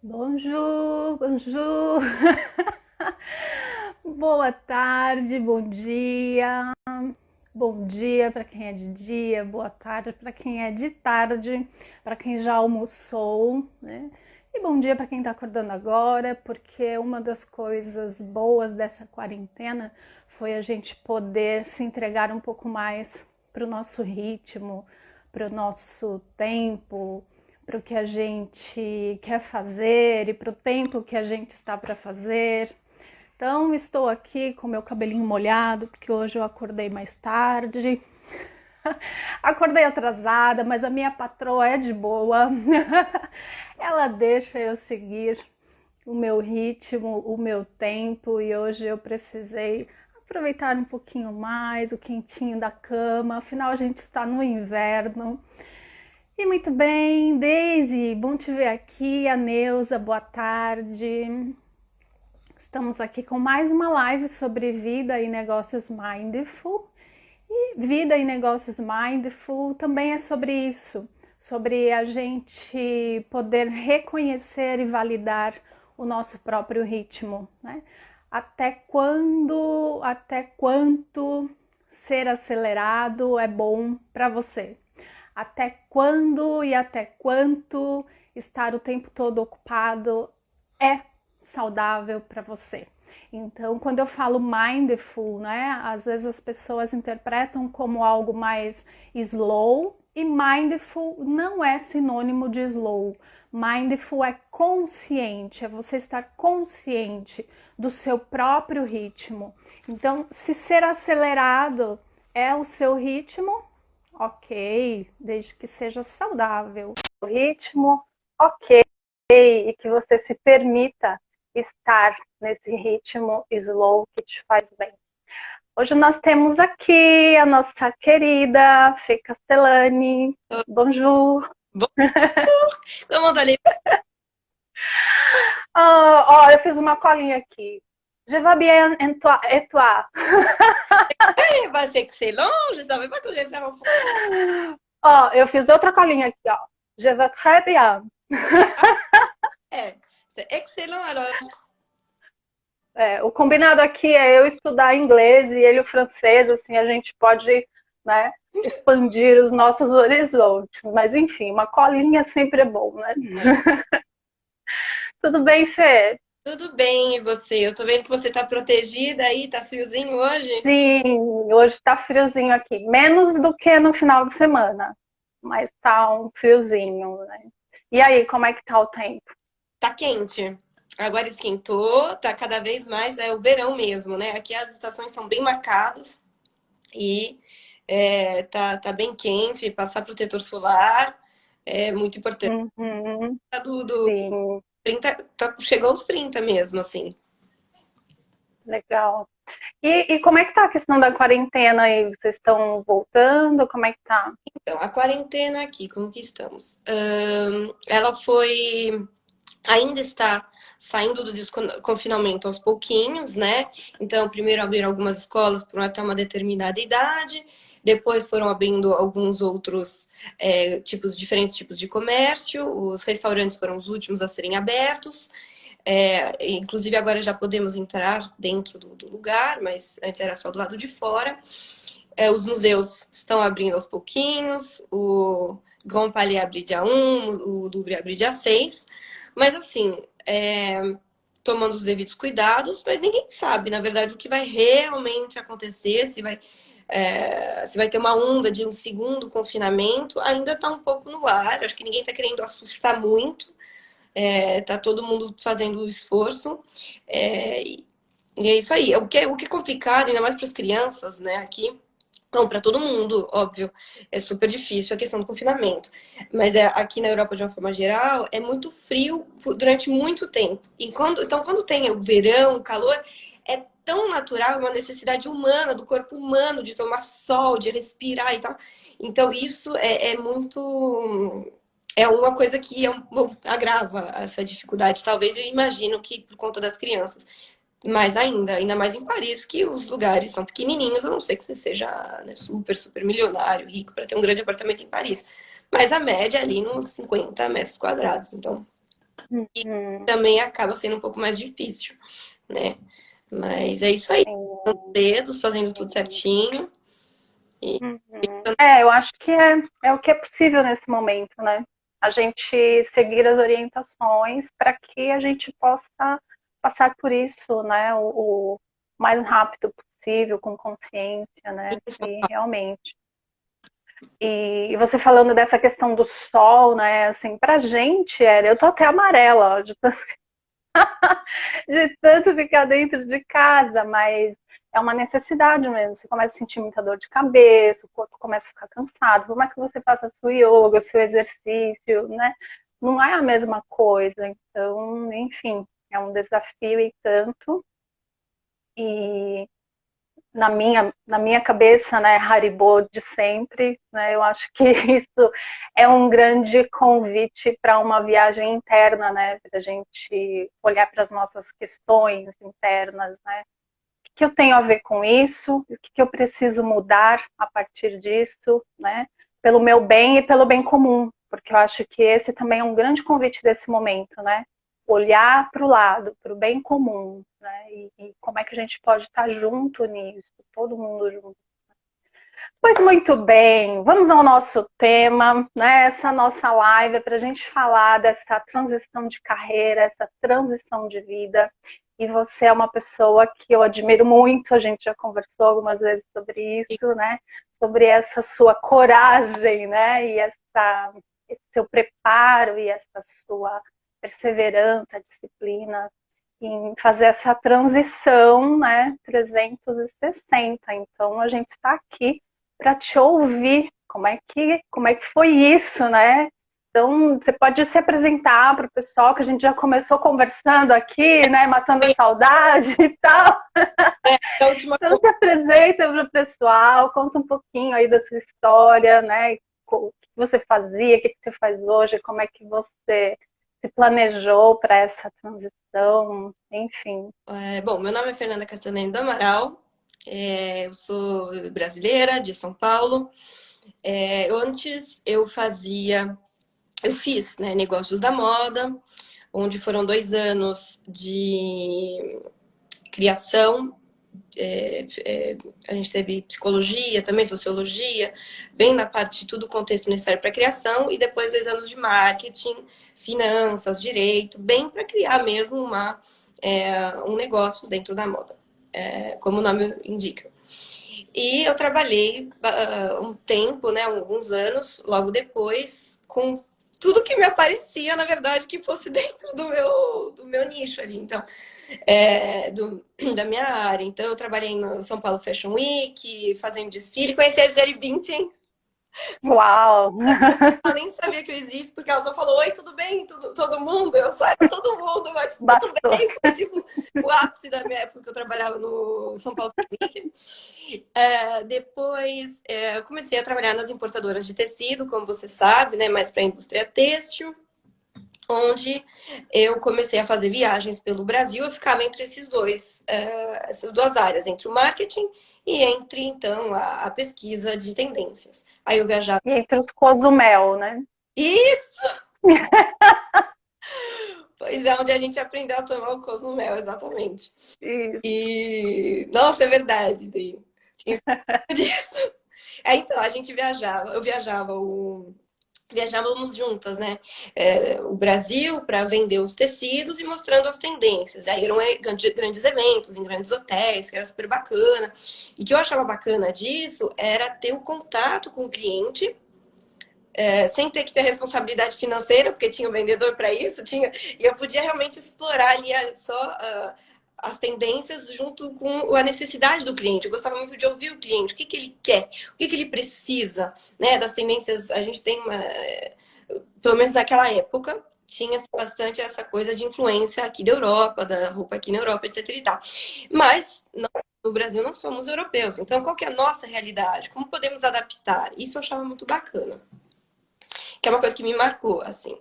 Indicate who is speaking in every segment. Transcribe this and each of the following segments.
Speaker 1: Bonjour, bonjour. Boa tarde, bom dia. Bom dia para quem é de dia, boa tarde para quem é de tarde, para quem já almoçou, né? E bom dia para quem está acordando agora, porque uma das coisas boas dessa quarentena foi a gente poder se entregar um pouco mais para o nosso ritmo, para o nosso tempo, para o que a gente quer fazer e para o tempo que a gente está para fazer. Então, estou aqui com meu cabelinho molhado, porque hoje eu acordei mais tarde. Acordei atrasada, mas a minha patroa é de boa. Ela deixa eu seguir o meu ritmo, o meu tempo, e hoje eu precisei aproveitar um pouquinho mais o quentinho da cama. Afinal, a gente está no inverno. E muito bem, Daisy, bom te ver aqui. A Neuza, boa tarde. Estamos aqui com mais uma live sobre vida e negócios mindful. E vida e negócios mindful também é sobre isso, sobre a gente poder reconhecer e validar o nosso próprio ritmo, né? Até quanto ser acelerado é bom para você? Até quando e até quanto estar o tempo todo ocupado é saudável para você? Então, quando eu falo mindful, né, às vezes as pessoas interpretam como algo mais slow, e mindful não é sinônimo de slow. Mindful é consciente, é você estar consciente do seu próprio ritmo. Então, se ser acelerado é o seu ritmo, ok, desde que seja saudável. O ritmo, ok, e que você se permita estar nesse ritmo slow que te faz bem. Hoje nós temos aqui a nossa querida Fê Castellani. Bonjour.
Speaker 2: Comment allez
Speaker 1: Eu fiz uma colinha aqui. Je vais bien et toi?
Speaker 2: vous? Bah, c'est excellent, je ne savais pas que j'allais faire en français.
Speaker 1: Eu fiz outra colinha aqui, ó. Je vais très bien.
Speaker 2: C'est excellent alors.
Speaker 1: O combinado aqui é eu estudar inglês e ele o francês, assim, a gente pode, né, expandir os nossos horizontes. Mas enfim, uma colinha sempre é bom, né? Tudo bem, Fê?
Speaker 2: Tudo bem, e você? Eu tô vendo que você tá protegida aí, tá friozinho hoje?
Speaker 1: Sim, hoje tá friozinho aqui. Menos do que no final de semana, mas tá um friozinho, né? E aí, como é que tá o tempo?
Speaker 2: Tá quente. Agora esquentou, tá cada vez mais, é o verão mesmo, né? Aqui as estações são bem marcadas e tá bem quente. Passar protetor solar é muito importante.
Speaker 1: Uhum,
Speaker 2: Tá do
Speaker 1: sim,
Speaker 2: 30, chegou aos 30 mesmo, assim.
Speaker 1: legal. E como é que tá a questão da quarentena aí? Vocês estão voltando? Como é que tá?
Speaker 2: Então, a quarentena aqui, como que estamos? Ela foi. Ainda está saindo do desconfinamento aos pouquinhos, né? Então, primeiro abriram algumas escolas por até uma determinada idade, depois foram abrindo alguns outros diferentes tipos de comércio, os restaurantes foram os últimos a serem abertos. Inclusive agora já podemos entrar dentro do lugar, mas antes era só do lado de fora. Os museus estão abrindo aos pouquinhos, o Grand Palais abre dia 1, o Louvre abre dia 6, mas assim, tomando os devidos cuidados, mas ninguém sabe, na verdade, o que vai realmente acontecer, se vai ter uma onda de um segundo confinamento, ainda está um pouco no ar, acho que ninguém está querendo assustar muito, tá todo mundo fazendo o esforço, e é isso aí. O que é complicado, ainda mais para as crianças, né, aqui, não, para todo mundo, óbvio. É super difícil a questão do confinamento. Mas aqui na Europa, de uma forma geral, é muito frio durante muito tempo. Então, quando tem o verão, o calor, é tão natural, uma necessidade humana, do corpo humano, de tomar sol, de respirar e tal. Então, isso é muito. É uma coisa que agrava essa dificuldade. Talvez eu imagino que por conta das crianças. Mais ainda mais em Paris, que os lugares são pequenininhos, a não ser que você seja, né, super, super milionário, rico, para ter um grande apartamento em Paris. Mas a média é ali nos 50 metros quadrados. Então.
Speaker 1: Uhum.
Speaker 2: Também acaba sendo um pouco mais difícil, né? Mas é isso aí,
Speaker 1: Sim.
Speaker 2: dedos, fazendo tudo certinho. E
Speaker 1: Uhum. Eu acho que é o que é possível nesse momento, né? A gente seguir as orientações para que a gente possa passar por isso, né? O mais rápido possível, com consciência, né?
Speaker 2: isso,
Speaker 1: E realmente. E você falando dessa questão do sol, né? Assim, pra gente, eu tô até amarela, ó, de tanto ficar dentro de casa, mas é uma necessidade mesmo. Você começa a sentir muita dor de cabeça, o corpo começa a ficar cansado, por mais que você faça sua yoga, seu exercício, né? Não é a mesma coisa. Então, enfim, é um desafio e tanto. E na minha cabeça, né, Haribo de sempre, né, eu acho que isso é um grande convite para uma viagem interna, né, para a gente olhar para as nossas questões internas, né, o que eu tenho a ver com isso, o que eu preciso mudar a partir disso, né, pelo meu bem e pelo bem comum, porque eu acho que esse também é um grande convite desse momento, né, olhar para o lado, para o bem comum, né, e como é que a gente pode estar junto nisso, todo mundo junto. Pois muito bem, vamos ao nosso tema, né? Essa nossa live é para a gente falar dessa transição de carreira, essa transição de vida. E você é uma pessoa que eu admiro muito, a gente já conversou algumas vezes sobre isso, né? Sobre essa sua coragem, né? E esse seu preparo e essa sua perseverança, disciplina em fazer essa transição, né? 360. Então a gente está aqui para te ouvir. Como é que foi isso, né? Então, você pode se apresentar para o pessoal, que a gente já começou conversando aqui, né? Matando a saudade e tal.
Speaker 2: a última
Speaker 1: Então, se apresenta para o pessoal, conta um pouquinho aí da sua história, né? O que você fazia, o que você faz hoje, como é que você se planejou para essa transição, enfim.
Speaker 2: Bom, meu nome é Fernanda Castanheira do Amaral, eu sou brasileira, de São Paulo. Antes eu fiz, né, negócios da moda, onde foram 2 anos de criação. A gente teve psicologia, também sociologia, bem na parte de tudo o contexto necessário para a criação, e depois 2 anos de marketing, finanças, direito, bem para criar mesmo um negócio dentro da moda, como o nome indica. E eu trabalhei um tempo, né, alguns anos, logo depois, com tudo que me aparecia, na verdade, que fosse dentro do meu nicho ali. Então, da minha área. Então, eu trabalhei no São Paulo Fashion Week, fazendo desfile, conheci a Gisele Bündchen.
Speaker 1: Uau!
Speaker 2: Ela nem sabia que eu existo, porque ela só falou: Oi, tudo bem? Todo mundo? Eu só era todo mundo, mas tudo
Speaker 1: Bastou.
Speaker 2: bem. Foi tipo o ápice da minha época que eu trabalhava no São Paulo Fashion Week. Depois, eu comecei a trabalhar nas importadoras de tecido, como você sabe, né? Mais para a indústria têxtil, onde eu comecei a fazer viagens pelo Brasil. Eu ficava entre essas duas áreas, entre o marketing e entre, então, a pesquisa de tendências. Aí eu viajava.
Speaker 1: E entre os Cozumel, né?
Speaker 2: Isso! Pois é, onde a gente aprendeu a tomar o Cozumel, exatamente.
Speaker 1: Isso.
Speaker 2: E, nossa, é verdade, Dri. Tinha esquecido disso. Então, a gente viajava, viajávamos juntas, né? O Brasil para vender os tecidos e mostrando as tendências. Aí eram grandes eventos, em grandes hotéis, que era super bacana. E o que eu achava bacana disso era ter o contato com o cliente, sem ter que ter responsabilidade financeira, porque tinha um vendedor para isso, e eu podia realmente explorar ali as tendências junto com a necessidade do cliente. Eu gostava muito de ouvir o cliente, o que ele quer, o que ele precisa, né? Das tendências, a gente tem pelo menos naquela época, tinha bastante essa coisa de influência aqui da Europa, da roupa aqui na Europa, etc e tal. Mas no Brasil não somos europeus, então qual que é a nossa realidade? Como podemos adaptar? Isso eu achava muito bacana, que é uma coisa que me marcou, assim.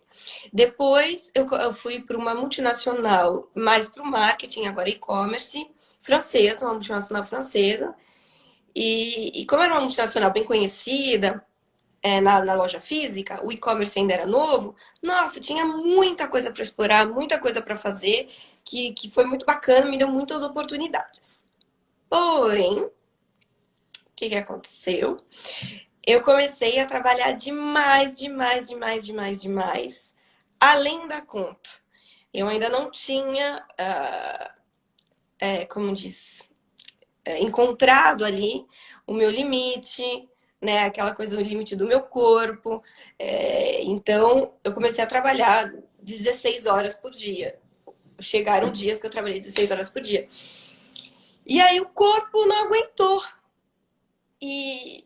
Speaker 2: Depois eu fui para uma multinacional, mais para o marketing, agora e-commerce, francesa, uma multinacional francesa. E como era uma multinacional bem conhecida, na loja física, o e-commerce ainda era novo, nossa, tinha muita coisa para explorar, muita coisa para fazer, que foi muito bacana, me deu muitas oportunidades. Porém, o que aconteceu? Eu comecei a trabalhar demais, demais, demais, demais, demais, além da conta. Eu ainda não tinha, como diz, encontrado ali o meu limite, né? Aquela coisa do limite do meu corpo. Então, eu comecei a trabalhar 16 horas por dia. Chegaram dias que eu trabalhei 16 horas por dia. E aí o corpo não aguentou. E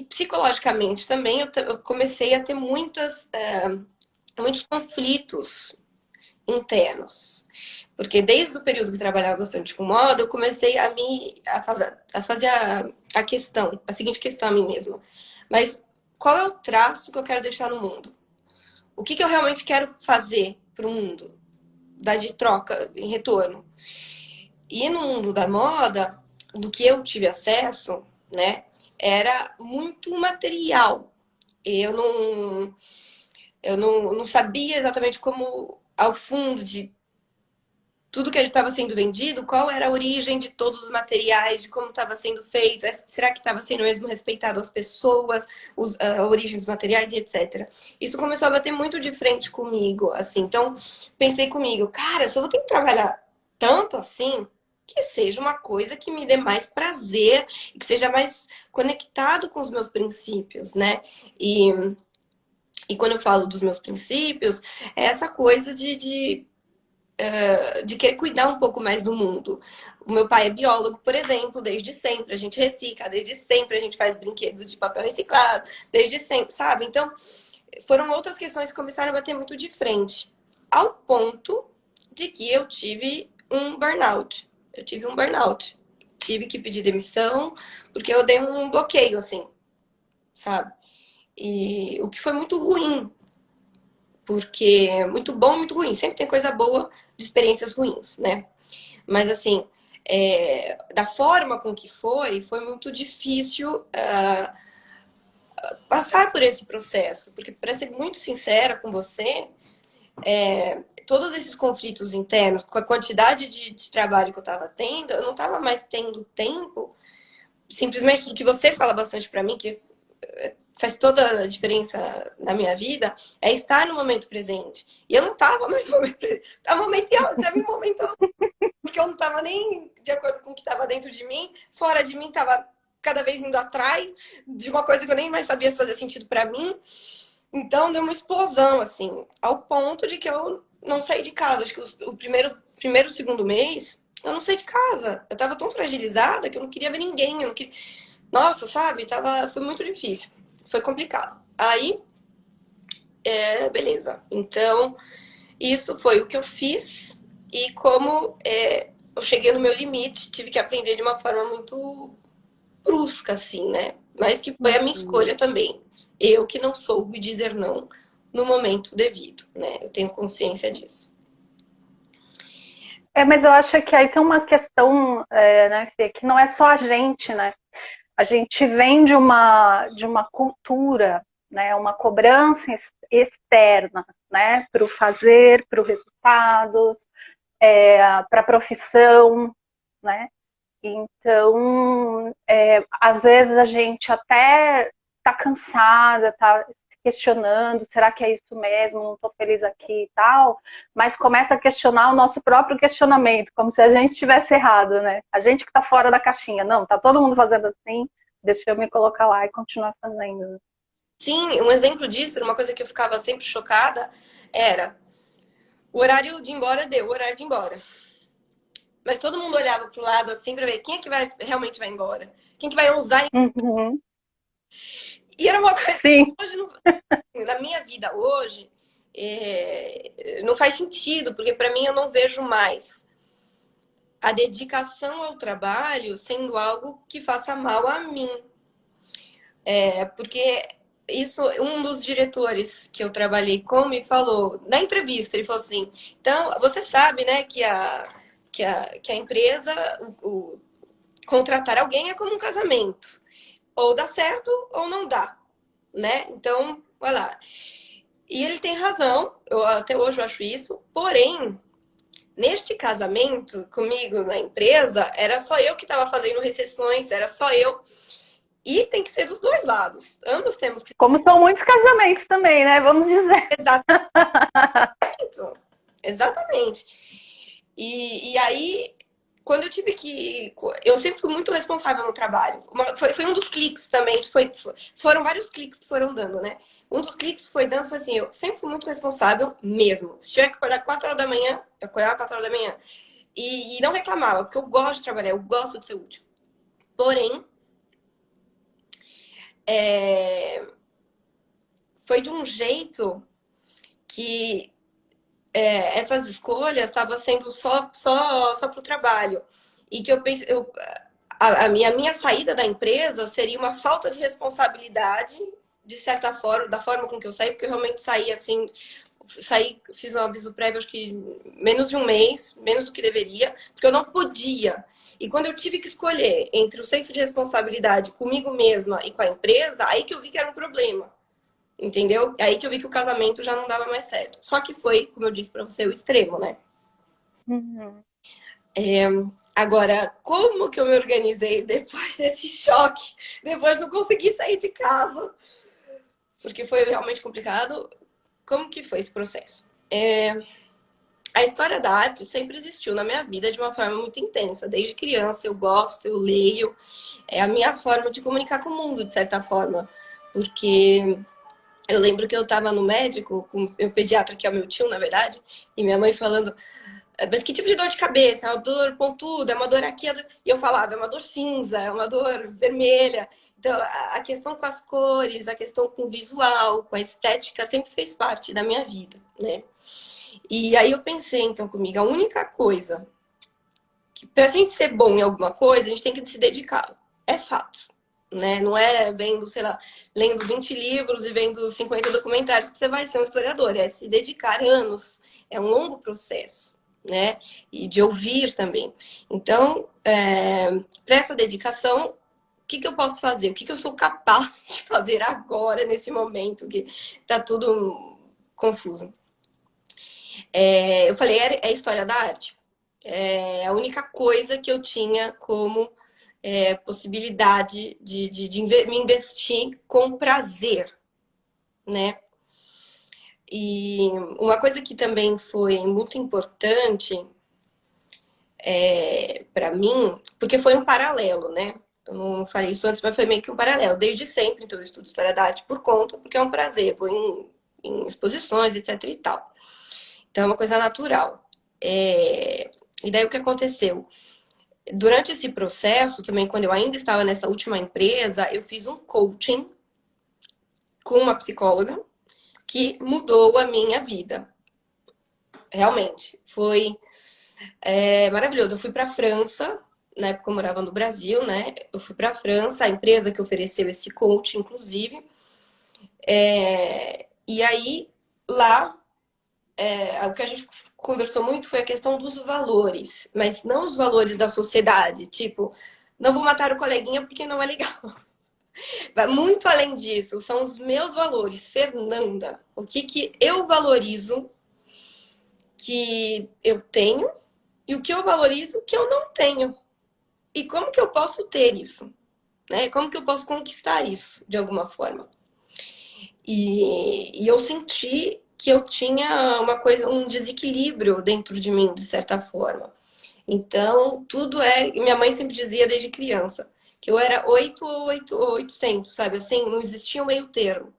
Speaker 2: psicologicamente também eu comecei a ter muitos conflitos internos. Porque desde o período que trabalhava bastante com moda, eu comecei a fazer a questão, a seguinte questão a mim mesma. Mas qual é o traço que eu quero deixar no mundo? O que eu realmente quero fazer para o mundo? Dar de troca, em retorno. E no mundo da moda, do que eu tive acesso, né, era muito material. Eu não sabia exatamente como, ao fundo de tudo que estava sendo vendido, qual era a origem de todos os materiais, de como estava sendo feito, será que estava sendo mesmo respeitado as pessoas, a origem dos materiais e etc. Isso começou a bater muito de frente comigo, assim. Então, pensei comigo, cara, se eu vou ter que trabalhar tanto assim, que seja uma coisa que me dê mais prazer, que seja mais conectado com os meus princípios, né? E quando eu falo dos meus princípios, é essa coisa de querer cuidar um pouco mais do mundo. O meu pai é biólogo, por exemplo, desde sempre. A gente recicla, desde sempre a gente faz brinquedos de papel reciclado, desde sempre, sabe? Então, foram outras questões que começaram a bater muito de frente. Ao ponto de que eu tive um burnout. Eu tive um burnout. Tive que pedir demissão, porque eu dei um bloqueio, assim, sabe? E o que foi muito ruim, porque é muito bom, muito ruim. Sempre tem coisa boa de experiências ruins, né? Mas assim, da forma com que foi muito difícil passar por esse processo. Porque, para ser muito sincera com você, todos esses conflitos internos, com a quantidade de trabalho que eu estava tendo, eu não estava mais tendo tempo, simplesmente do que você fala bastante para mim, que faz toda a diferença na minha vida, é estar no momento presente. E eu não estava mais no momento presente. Estava em momento porque eu não estava nem de acordo com o que estava dentro de mim, fora de mim estava cada vez indo atrás de uma coisa que eu nem mais sabia se fazia sentido para mim. Então deu uma explosão, assim, ao ponto de que eu não saí de casa. Acho que o segundo mês, eu não saí de casa. Eu estava tão fragilizada que eu não queria ver ninguém. Eu não queria... Nossa, sabe? Foi muito difícil. Foi complicado. Aí, beleza. Então, isso foi o que eu fiz. E como eu cheguei no meu limite, tive que aprender de uma forma muito brusca, assim, né? Mas que foi a minha escolha também. Eu que não soube dizer não no momento devido, né? Eu tenho consciência disso.
Speaker 1: Mas eu acho que aí tem uma questão, né, Fê, que não é só a gente, né? A gente vem de uma cultura, né, uma cobrança externa, né, para o fazer, para os resultados, para a profissão, né? Então, às vezes a gente até está cansada, está se questionando, será que é isso mesmo? Não estou feliz aqui e tal, mas começa a questionar o nosso próprio questionamento, como se a gente tivesse errado, né? A gente que está fora da caixinha, não, está todo mundo fazendo assim, deixa eu me colocar lá e continuar fazendo.
Speaker 2: Sim, um exemplo disso, uma coisa que eu ficava sempre chocada, era o horário de ir embora deu, o horário de ir embora. Mas todo mundo olhava pro lado assim pra ver quem é que realmente vai embora. Quem que vai ousar.
Speaker 1: Uhum.
Speaker 2: E era uma coisa
Speaker 1: Sim.
Speaker 2: que hoje, na minha vida hoje, não faz sentido, porque para mim eu não vejo mais a dedicação ao trabalho sendo algo que faça mal a mim. Porque isso, um dos diretores que eu trabalhei com me falou, na entrevista, ele falou assim, então, você sabe, né, que a empresa, contratar alguém é como um casamento. Ou dá certo ou não dá. né? Então, vai lá. E ele tem razão, até hoje eu acho isso, porém, neste casamento comigo na empresa, era só eu que estava fazendo recessões, era só eu. E tem que ser dos dois lados. Ambos temos que.
Speaker 1: Como são muitos casamentos também, né? Vamos dizer.
Speaker 2: Exatamente. Exatamente. E aí, quando eu tive que. Eu sempre fui muito responsável no trabalho. Foi um dos cliques também, foram vários cliques que foram dando, né? Um dos cliques foi dando, foi assim, eu sempre fui muito responsável mesmo. Se tiver que acordar 4 horas da manhã, eu acordava 4 horas da manhã. E não reclamava, porque eu gosto de trabalhar, eu gosto de ser útil. Porém, foi de um jeito que essas escolhas estavam sendo só para o trabalho. E que eu pensei, a minha saída da empresa seria uma falta de responsabilidade, de certa forma, da forma com que eu saí, porque eu realmente saí assim, fiz um aviso prévio, acho que menos de um mês, menos do que deveria, porque eu não podia. E quando eu tive que escolher entre o senso de responsabilidade comigo mesma e com a empresa, aí que eu vi que era um problema. Entendeu? Aí que eu vi que o casamento já não dava mais certo. Só que foi, como eu disse pra você, o extremo, né?
Speaker 1: Uhum.
Speaker 2: Agora, como que eu me organizei depois desse choque? Depois de não conseguir sair de casa? Porque foi realmente complicado. Como que foi esse processo? A história da arte sempre existiu na minha vida de uma forma muito intensa. Desde criança eu gosto, eu leio. É a minha forma de comunicar com o mundo, de certa forma. Porque eu lembro que eu estava no médico, com o meu pediatra, que é o meu tio, na verdade, e minha mãe falando, mas que tipo de dor de cabeça? É uma dor pontuda, é uma dor aqui? E eu falava, é uma dor cinza, é uma dor vermelha. Então, a questão com as cores, a questão com o visual, com a estética, sempre fez parte da minha vida, né? E aí eu pensei, então, comigo, a única coisa que, pra gente ser bom em alguma coisa, a gente tem que se dedicar. É fato. Né? Não é vendo, sei lá, lendo 20 livros e vendo 50 documentários que você vai ser um historiador. É se dedicar anos. É um longo processo, né? E de ouvir também. Então, para essa dedicação, o que eu posso fazer? O que eu sou capaz de fazer agora, nesse momento que tá tudo confuso? Eu falei, é história da arte. É a única coisa que eu tinha como possibilidade de me investir com prazer, né? E uma coisa que também foi muito importante para mim, porque foi um paralelo, né? Eu não falei isso antes, mas foi meio que um paralelo. Desde sempre, então, eu estudo História da Arte por conta, porque é um prazer. Vou em exposições, etc e tal. Então, é uma coisa natural. E daí, o que aconteceu? Durante esse processo, também, quando eu ainda estava nessa última empresa, eu fiz um coaching com uma psicóloga que mudou a minha vida. Realmente. Foi maravilhoso. Eu fui para a França, na época eu morava no Brasil, né? Eu fui para a França, a empresa que ofereceu esse coaching, inclusive. E aí, lá, o que a gente conversou muito foi a questão dos valores, mas não os valores da sociedade, tipo, não vou matar o coleguinha porque não é legal. Vai muito além disso, são os meus valores. Fernanda, o que eu valorizo que eu tenho e o que eu valorizo que eu não tenho. E como que eu posso ter isso? Né? Como que eu posso conquistar isso de alguma forma? E eu senti que eu tinha um desequilíbrio dentro de mim, de certa forma. Então, tudo minha mãe sempre dizia desde criança que eu era 8 ou 800, sabe? Assim, não existia um meio termo.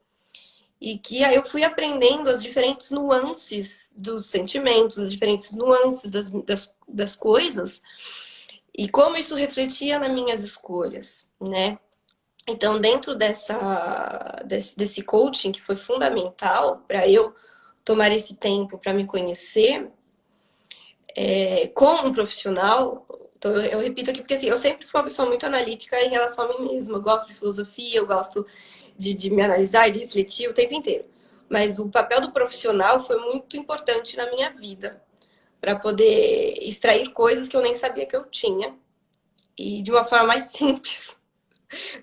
Speaker 2: E que aí eu fui aprendendo as diferentes nuances dos sentimentos, as diferentes nuances das coisas e como isso refletia nas minhas escolhas, né? Então, dentro desse coaching, que foi fundamental para eu tomar esse tempo para me conhecer, com um profissional, então eu repito aqui, porque assim, eu sempre fui uma pessoa muito analítica em relação a mim mesma. Eu gosto de filosofia, eu gosto de me analisar e de refletir o tempo inteiro. Mas o papel do profissional foi muito importante na minha vida, para poder extrair coisas que eu nem sabia que eu tinha, e de uma forma mais simples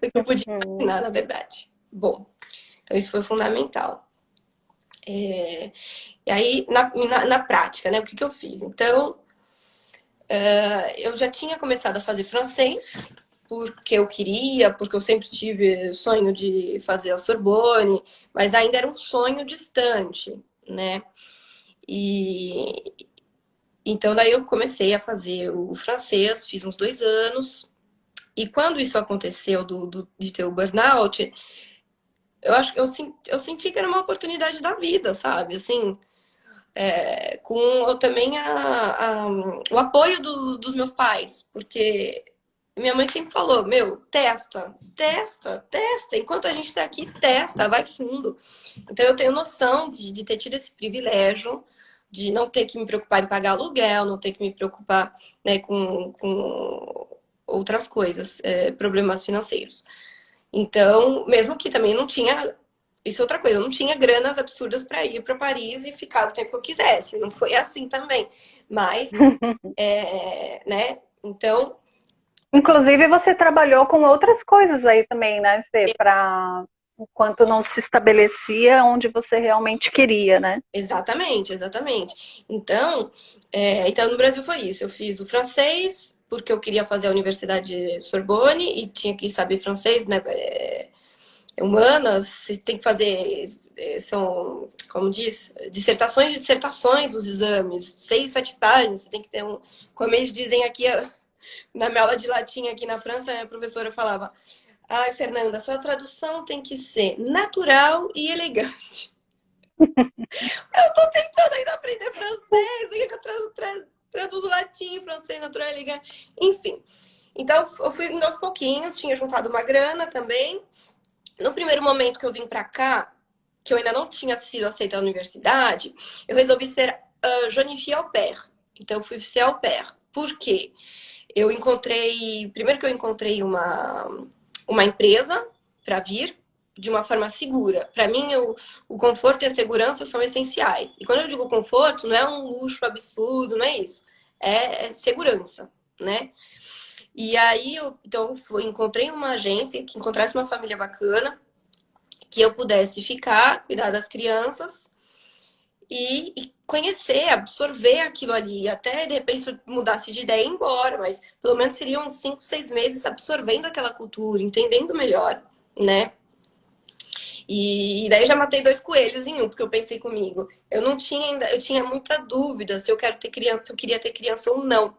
Speaker 2: do que eu podia
Speaker 1: Uhum.
Speaker 2: imaginar, na verdade. Bom, Então, isso foi fundamental. E aí, na prática, né, o que eu fiz? Então, eu já tinha começado a fazer francês, porque eu queria, porque eu sempre tive sonho de fazer a Sorbonne, mas ainda era um sonho distante, né? E então daí eu comecei a fazer o francês, fiz uns 2 anos, e quando isso aconteceu de ter o burnout, eu acho que eu senti que era uma oportunidade da vida, sabe? Assim, com também o apoio dos meus pais, porque minha mãe sempre falou, meu, testa, testa, testa, enquanto a gente está aqui, testa, vai fundo. Então eu tenho noção de ter tido esse privilégio, de não ter que me preocupar em pagar aluguel, não ter que me preocupar, né, com outras coisas, problemas financeiros. Então, mesmo que também não tinha. Isso é outra coisa, eu não tinha granas absurdas para ir para Paris e ficar o tempo que eu quisesse. Não foi assim também. Mas, né? Então,
Speaker 1: Inclusive, você trabalhou com outras coisas aí também, né, Fê? Para enquanto não se estabelecia onde você realmente queria, né?
Speaker 2: exatamente, exatamente. Então no Brasil foi isso. Eu fiz o francês porque eu queria fazer a Universidade Sorbonne e tinha que saber francês, né? Humanas, você tem que fazer, são, como diz, dissertações de dissertações os exames, 6, 7 páginas, você tem que ter um, como eles dizem aqui, na minha aula de latim aqui na França, a professora falava, ai, Fernanda, sua tradução tem que ser natural e elegante. Eu tô tentando ainda aprender francês, e eu traduzo latim, francês, natural e elegante, enfim. Então, eu fui indo aos pouquinhos, tinha juntado uma grana também. No primeiro momento que eu vim para cá, que eu ainda não tinha sido aceita na universidade, eu resolvi ser jeune fille au pair. Então, eu fui ser au pair. Por quê? Eu encontrei... Primeiro que eu encontrei uma empresa para vir de uma forma segura. Para mim, o conforto e a segurança são essenciais. E quando eu digo conforto, não é um luxo absurdo, não é isso. É segurança, né? E aí, então, encontrei uma agência que encontrasse uma família bacana, que eu pudesse ficar, cuidar das crianças e conhecer, absorver aquilo ali. Até, de repente, eu mudasse de ideia e ir embora, mas pelo menos seriam 5, 6 meses absorvendo aquela cultura, entendendo melhor, né? E daí eu já matei 2 coelhos em um, porque eu pensei comigo, eu não tinha ainda, eu tinha muita dúvida se eu quero ter criança, se eu queria ter criança ou não.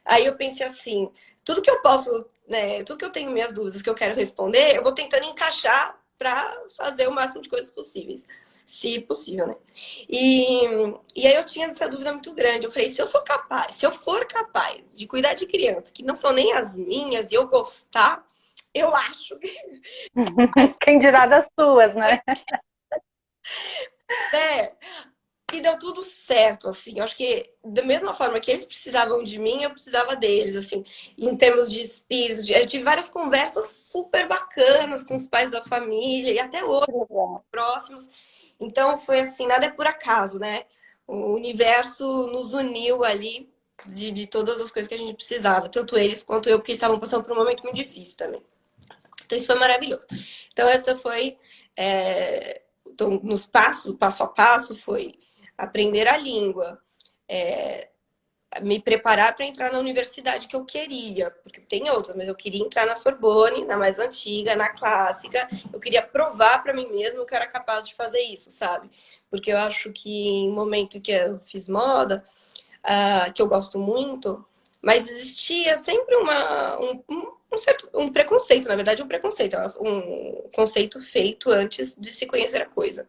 Speaker 2: Aí eu pensei assim, tudo que eu posso, né, tudo que eu tenho minhas dúvidas que eu quero responder, eu vou tentando encaixar para fazer o máximo de coisas possíveis, se possível, né? E aí eu tinha essa dúvida muito grande. Eu falei, se eu sou capaz, se eu for capaz de cuidar de crianças que não são nem as minhas e eu gostar, eu acho que
Speaker 1: Quem dirá das suas, né?
Speaker 2: é, e deu tudo certo, assim. Eu acho que da mesma forma que eles precisavam de mim, eu precisava deles, assim. Em termos de espírito, eu tive várias conversas super bacanas com os pais da família e até hoje próximos. Então foi assim, nada é por acaso, né? O universo nos uniu ali de todas as coisas que a gente precisava, tanto eles quanto eu, porque estavam passando por um momento muito difícil também. Então isso foi maravilhoso. Então essa foi então, nos passos, passo a passo, foi aprender a língua, me preparar para entrar na universidade que eu queria, porque tem outras, mas eu queria entrar na Sorbonne, na mais antiga, na clássica. Eu queria provar para mim mesmo que eu era capaz de fazer isso, sabe? Porque eu acho que em momento que eu fiz moda, que eu gosto muito, mas existia sempre um certo preconceito, na verdade, um preconceito, um conceito feito antes de se conhecer a coisa.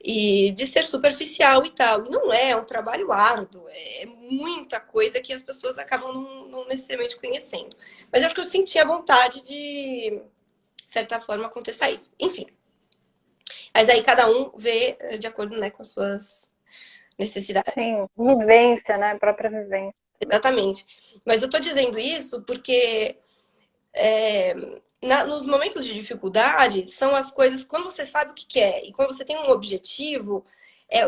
Speaker 2: E de ser superficial e tal. E não é um trabalho árduo, é muita coisa que as pessoas acabam não necessariamente conhecendo. Mas eu acho que eu senti a vontade de certa forma, aconteça isso. Enfim. Mas aí cada um vê de acordo, né, com as suas necessidades.
Speaker 1: Sim, vivência, né? Própria vivência.
Speaker 2: Exatamente. Mas eu tô dizendo isso porque nos momentos de dificuldade, são as coisas, quando você sabe o que quer e quando você tem um objetivo,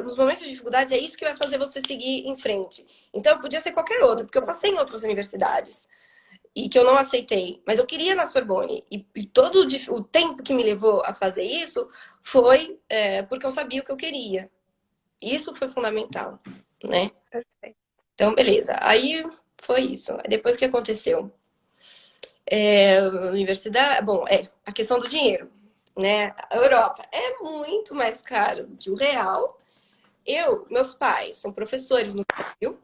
Speaker 2: nos momentos de dificuldade é isso que vai fazer você seguir em frente. Então, podia ser qualquer outra, porque eu passei em outras universidades. e que eu não aceitei, mas eu queria na Sorbonne. E todo o tempo que me levou a fazer isso foi porque eu sabia o que eu queria. Isso foi fundamental, né?
Speaker 1: Perfeito.
Speaker 2: Então, beleza. Aí foi isso. Depois que aconteceu? Universidade, bom, a questão do dinheiro, né? A Europa é muito mais caro do que o real. Meus pais são professores no Brasil,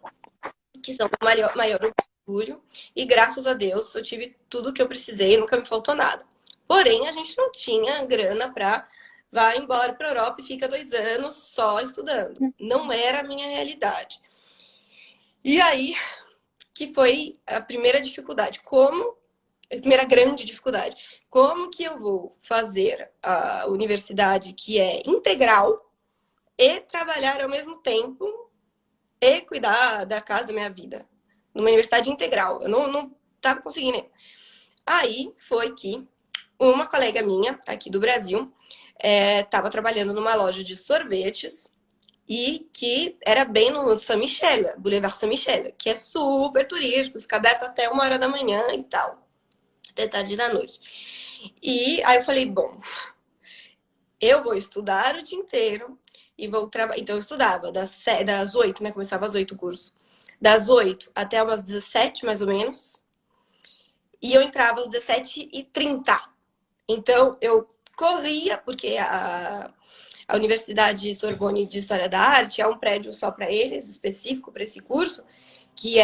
Speaker 2: que são o maior orgulho, e graças a Deus eu tive tudo o que eu precisei, nunca me faltou nada. Porém, a gente não tinha grana para vai embora para a Europa e fica 2 anos só estudando. Não era a minha realidade. E aí que foi a primeira dificuldade. A primeira grande dificuldade. Como que eu vou fazer a universidade que é integral e trabalhar ao mesmo tempo e cuidar da casa da minha vida? Numa universidade integral. Eu não estava conseguindo. Aí foi que uma colega minha, aqui do Brasil, estava trabalhando numa loja de sorvetes e que era bem no Saint-Michel, Boulevard Saint-Michel, que é super turístico, fica aberto até 1 hora da manhã e tal, até tarde da noite. E aí eu falei, bom, eu vou estudar o dia inteiro e vou trabalhar. Então eu estudava das 8, né? Começava às 8 o curso. Das 8 até umas 17, mais ou menos. E eu entrava às 17h30. Então eu corria, porque a Universidade Sorbonne de História da Arte é um prédio só para eles, específico para esse curso, que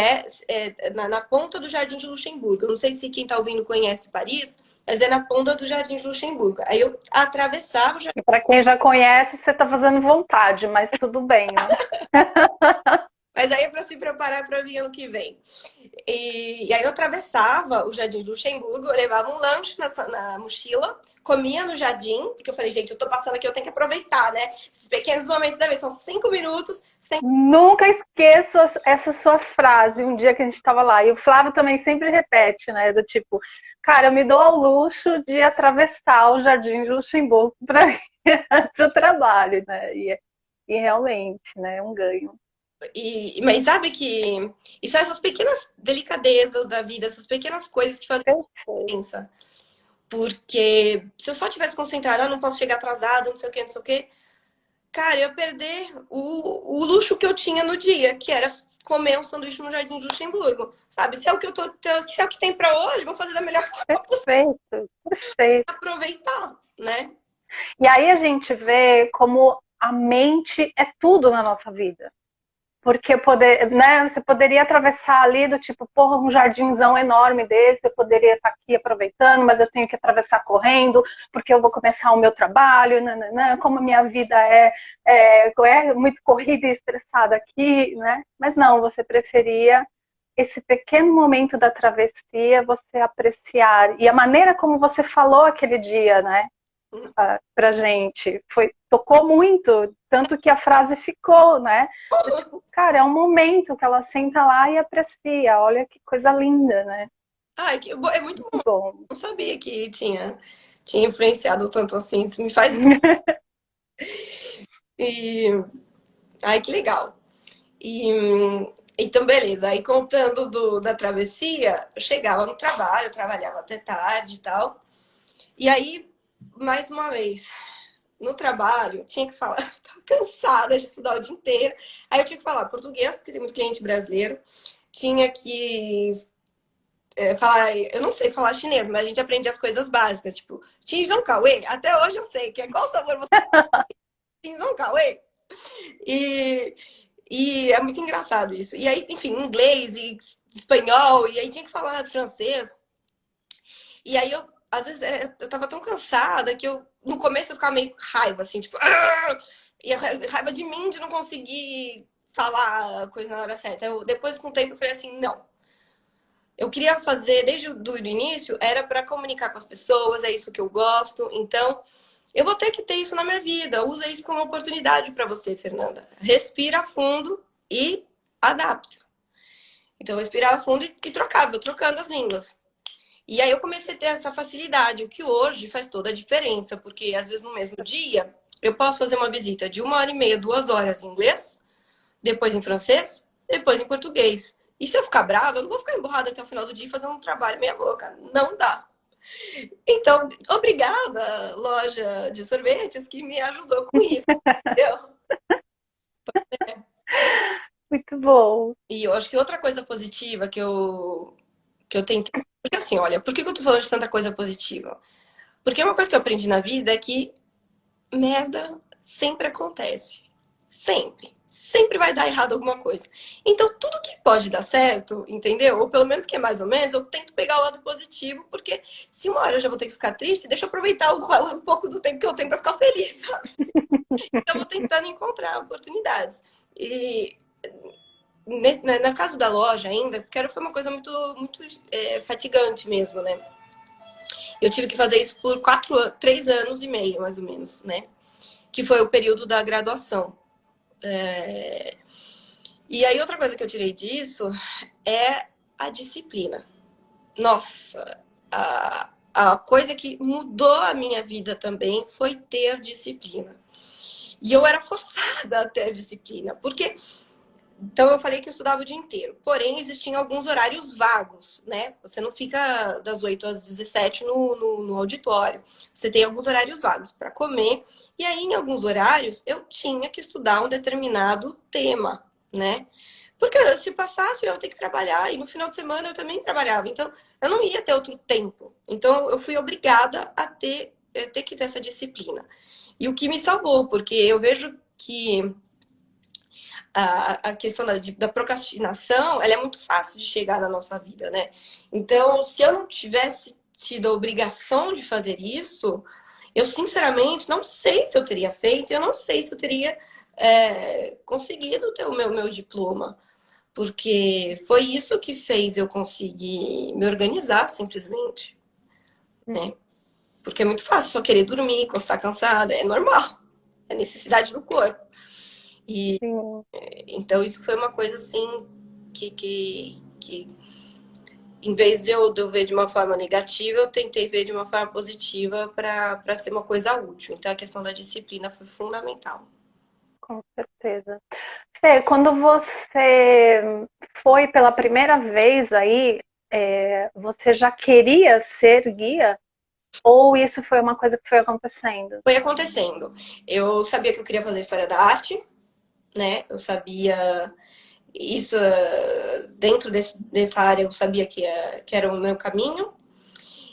Speaker 2: na ponta do Jardim de Luxemburgo. Eu não sei se quem está ouvindo conhece Paris, mas é na ponta do Jardim de Luxemburgo. Aí eu atravessava o jardim.
Speaker 1: E para quem já conhece, você está fazendo vontade, mas tudo bem, né?
Speaker 2: Mas aí é para se preparar para vir ano que vem. E aí eu atravessava o Jardim de Luxemburgo, eu levava um lanche na mochila, comia no jardim, porque eu falei, gente, eu tô passando aqui, eu tenho que aproveitar, né? Esses pequenos momentos da vez, são 5 minutos.
Speaker 1: Nunca esqueço essa sua frase, um dia que a gente estava lá. E o Flávio também sempre repete, né? Do tipo, cara, eu me dou ao luxo de atravessar o Jardim de Luxemburgo para o trabalho, né? E realmente, né? É um ganho.
Speaker 2: Mas sabe que... E são essas pequenas delicadezas da vida, essas pequenas coisas que fazem diferença. Porque se eu só tivesse concentrada, não posso chegar atrasada, não sei o quê, não sei o quê. Cara, eu ia perder o luxo que eu tinha no dia, que era comer um sanduíche no Jardim de Luxemburgo. Sabe? Se é o que se é o que tem para hoje, vou fazer da melhor forma possível.
Speaker 1: Perfeito, perfeito.
Speaker 2: Aproveitar, né?
Speaker 1: E aí a gente vê como a mente é tudo na nossa vida. Porque né, você poderia atravessar ali do tipo, porra, um jardinzão enorme desse, eu poderia estar aqui aproveitando, mas eu tenho que atravessar correndo, porque eu vou começar o meu trabalho, nananã, como a minha vida é muito corrida e estressada aqui, né? Mas não, você preferia esse pequeno momento da travessia, você apreciar. E a maneira como você falou aquele dia, né? Pra gente, tocou muito, tanto que a frase ficou, né? Tipo, cara, é um momento que ela senta lá e aprecia, olha que coisa linda, né?
Speaker 2: Ai, é muito bom.
Speaker 1: Bom.
Speaker 2: Não sabia que tinha influenciado tanto assim. Isso me faz. E... Ai, que legal. E, então, beleza. Aí, contando da travessia, eu chegava no trabalho, eu trabalhava até tarde e tal. E aí, mais uma vez, no trabalho, eu tinha que falar, eu estava cansada de estudar o dia inteiro. Aí eu tinha que falar português, porque tem muito cliente brasileiro. Tinha que falar, eu não sei falar chinês, mas a gente aprende as coisas básicas, tipo, Xinjiang Kawei, até hoje eu sei, que é qual sabor você Xinjiang Kawei. E, e é muito engraçado isso. E aí, enfim, inglês e espanhol, e aí tinha que falar francês. E aí às vezes, eu tava tão cansada que no começo eu ficava meio com raiva, assim, tipo, "Arr!" E raiva de mim de não conseguir falar a coisa na hora certa. Depois, com o tempo, eu falei assim, não. Eu queria fazer, desde o início, era para comunicar com as pessoas, é isso que eu gosto. Então, eu vou ter que ter isso na minha vida. Usa isso como oportunidade para você, Fernanda. Respira fundo e adapta. Então, eu respirava fundo e trocava, trocando as línguas. E aí eu comecei a ter essa facilidade, o que hoje faz toda a diferença, porque às vezes no mesmo dia eu posso fazer uma visita de 1 hora e meia, 2 horas em inglês, depois em francês, depois em português. E se eu ficar brava, eu não vou ficar emburrada até o final do dia fazendo um trabalho meia boca. Não dá. Então, obrigada, loja de sorvetes, que me ajudou com isso. Entendeu?
Speaker 1: Muito bom.
Speaker 2: E eu acho que outra coisa positiva que eu tentei. Porque assim, olha, por que eu tô falando de tanta coisa positiva? Porque uma coisa que eu aprendi na vida é que merda sempre acontece. Sempre. Sempre vai dar errado alguma coisa. Então, tudo que pode dar certo, entendeu? Ou pelo menos que é mais ou menos, eu tento pegar o lado positivo, porque se uma hora eu já vou ter que ficar triste, deixa eu aproveitar um pouco do tempo que eu tenho para ficar feliz, sabe? Então, eu vou tentando encontrar oportunidades. E no caso da loja ainda, porque foi uma coisa muito, muito fatigante mesmo, né? Eu tive que fazer isso por 3 anos e meio, mais ou menos, né? Que foi o período da graduação. E aí, outra coisa que eu tirei disso é a disciplina. Nossa, a coisa que mudou a minha vida também foi ter disciplina. E eu era forçada a ter disciplina, porque então eu falei que eu estudava o dia inteiro. Porém, existiam alguns horários vagos, né? Você não fica das 8 às 17 no auditório. Você tem alguns horários vagos para comer. E aí, em alguns horários, eu tinha que estudar um determinado tema, né? Porque se passasse, eu ia ter que trabalhar. E no final de semana eu também trabalhava. Então, eu não ia ter outro tempo. Então, eu fui obrigada a ter que ter essa disciplina. E o que me salvou, porque eu vejo que a questão da procrastinação, ela é muito fácil de chegar na nossa vida, né? Então, se eu não tivesse tido a obrigação de fazer isso, eu sinceramente não sei se eu teria feito, eu não sei se eu teria conseguido ter o meu diploma, porque foi isso que fez eu conseguir me organizar simplesmente, né? Porque é muito fácil só querer dormir, estar cansada, é normal, é necessidade do corpo. E
Speaker 1: Sim.
Speaker 2: então, isso foi uma coisa assim que em vez de eu ver de uma forma negativa, eu tentei ver de uma forma positiva para ser uma coisa útil. Então, a questão da disciplina foi fundamental.
Speaker 1: Com certeza. Fê, quando você foi pela primeira vez aí, você já queria ser guia? Ou isso foi uma coisa que foi acontecendo?
Speaker 2: Foi acontecendo. Eu sabia que eu queria fazer história da arte, né? Eu sabia isso dentro dessa área, eu sabia que era o meu caminho.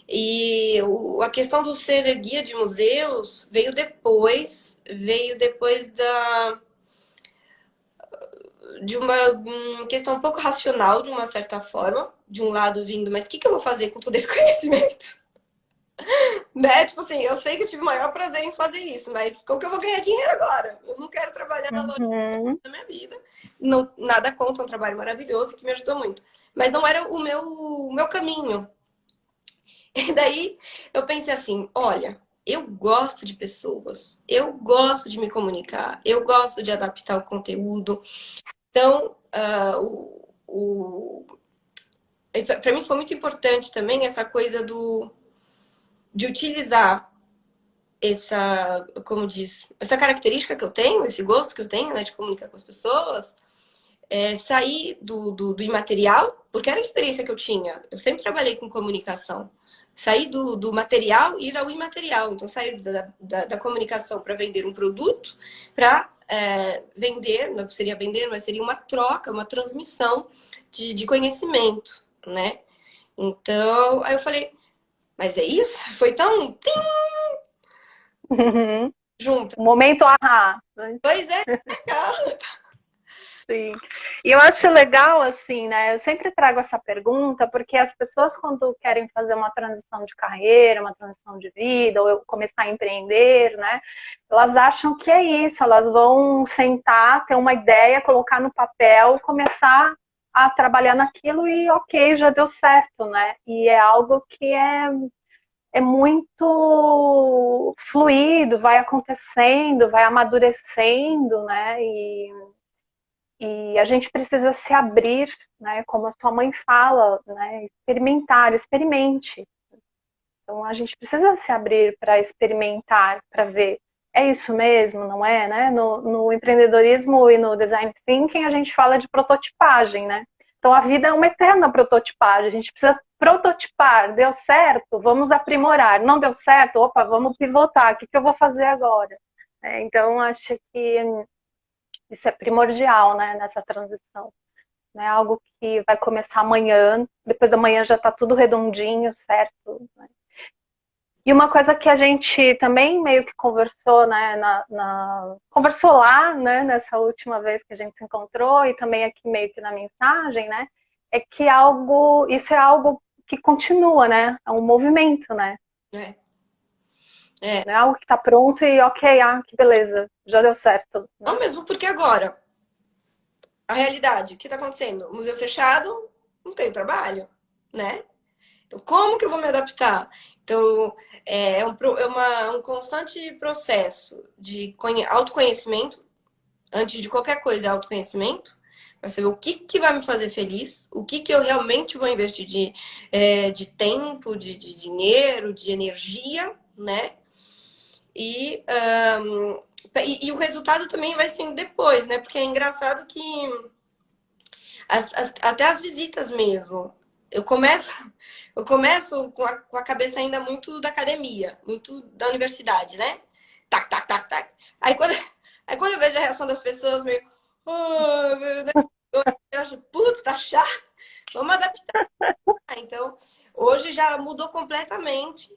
Speaker 2: E a questão do ser guia de museus veio depois de uma questão um pouco racional, de uma certa forma, de um lado vindo, mas o que eu vou fazer com todo esse conhecimento? Né? Tipo assim, eu sei que eu tive o maior prazer em fazer isso, mas como que eu vou ganhar dinheiro agora? Eu não quero trabalhar na loja
Speaker 1: Uhum.
Speaker 2: da minha vida. Não, nada contra, um trabalho maravilhoso que me ajudou muito. Mas não era o meu caminho. E daí eu pensei assim, olha, eu gosto de pessoas, eu gosto de me comunicar, eu gosto de adaptar o conteúdo. Então, para mim foi muito importante também essa coisa de utilizar como diz, essa característica que eu tenho, esse gosto que eu tenho, né, de comunicar com as pessoas, sair do imaterial, porque era a experiência que eu tinha. Eu sempre trabalhei com comunicação. Sair do material e ir ao imaterial. Então, sair da comunicação para vender um produto, para vender, não seria vender, mas seria uma troca, uma transmissão de conhecimento, né? Então, aí eu falei, mas é isso? Foi tão
Speaker 1: Uhum.
Speaker 2: junto.
Speaker 1: Momento ahá.
Speaker 2: Pois é, legal.
Speaker 1: Sim. E eu acho legal, assim, né? Eu sempre trago essa pergunta porque as pessoas, quando querem fazer uma transição de carreira, uma transição de vida, ou começar a empreender, né? Elas acham que é isso, elas vão sentar, ter uma ideia, colocar no papel, começar a trabalhar naquilo e ok, já deu certo, né? E é algo que é muito fluido, vai acontecendo, vai amadurecendo, né? E a gente precisa se abrir, né? Como a sua mãe fala, né? Experimentar, experimente. Então a gente precisa se abrir para experimentar, para ver. É isso mesmo, não é? Né? No empreendedorismo e no design thinking a gente fala de prototipagem, né? Então a vida é uma eterna prototipagem, a gente precisa prototipar, deu certo, vamos aprimorar, não deu certo, opa, vamos pivotar, o que eu vou fazer agora? Então acho que isso é primordial, né, nessa transição. Né, algo que vai começar amanhã, depois da manhã já está tudo redondinho, certo? Né? E uma coisa que a gente também meio que conversou, né, conversou lá, né, nessa última vez que a gente se encontrou e também aqui meio que na mensagem, né, é que isso é algo que continua, né, é um movimento, né,
Speaker 2: É. É.
Speaker 1: não é algo que está pronto e ok, que beleza, já deu certo.
Speaker 2: Não
Speaker 1: Né?
Speaker 2: mesmo, porque agora, a realidade, o que está acontecendo? Museu fechado, não tem trabalho, né? Então, como que eu vou me adaptar? Então, um constante processo de autoconhecimento. Antes de qualquer coisa, é autoconhecimento. Para saber o que vai me fazer feliz, o que eu realmente vou investir de tempo, de dinheiro, de energia, né? E, e o resultado também vai sendo depois, né? Porque é engraçado que até as visitas mesmo. Eu começo, eu começo com a cabeça ainda muito da academia, muito da universidade, né? Tac, tac, tac, tac. Aí quando eu vejo a reação das pessoas, meio. Oh, meu Deus, eu acho, putz, tá chato. Vamos adaptar. Então, hoje já mudou completamente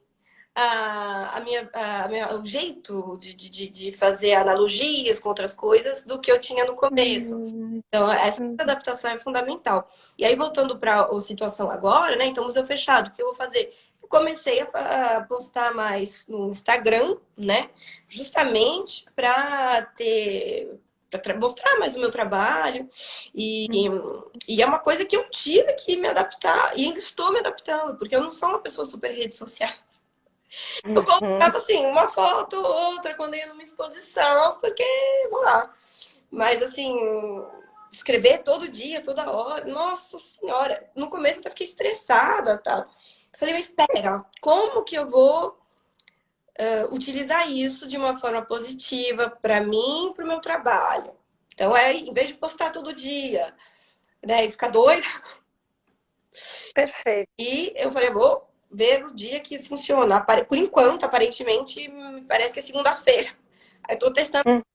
Speaker 2: o jeito de fazer analogias com outras coisas do que eu tinha no começo. Então, essa adaptação é fundamental. E aí, voltando para a situação agora, né? Então, museu fechado, o que eu vou fazer? Eu comecei a postar mais no Instagram, né? Justamente para mostrar mais o meu trabalho. E é uma coisa que eu tive que me adaptar, e ainda estou me adaptando, porque eu não sou uma pessoa super redes sociais. Eu colocava assim, uma foto ou outra quando ia numa exposição, porque, vamos lá. Mas assim, escrever todo dia, toda hora, nossa senhora, no começo eu até fiquei estressada, tá? Falei, mas espera, como que eu vou utilizar isso de uma forma positiva para mim e para o meu trabalho? Então, em vez de postar todo dia, né, e ficar doida.
Speaker 1: Perfeito.
Speaker 2: E eu falei, vou ver o dia que funciona. Por enquanto, aparentemente, parece que é segunda-feira. Aí estou testando,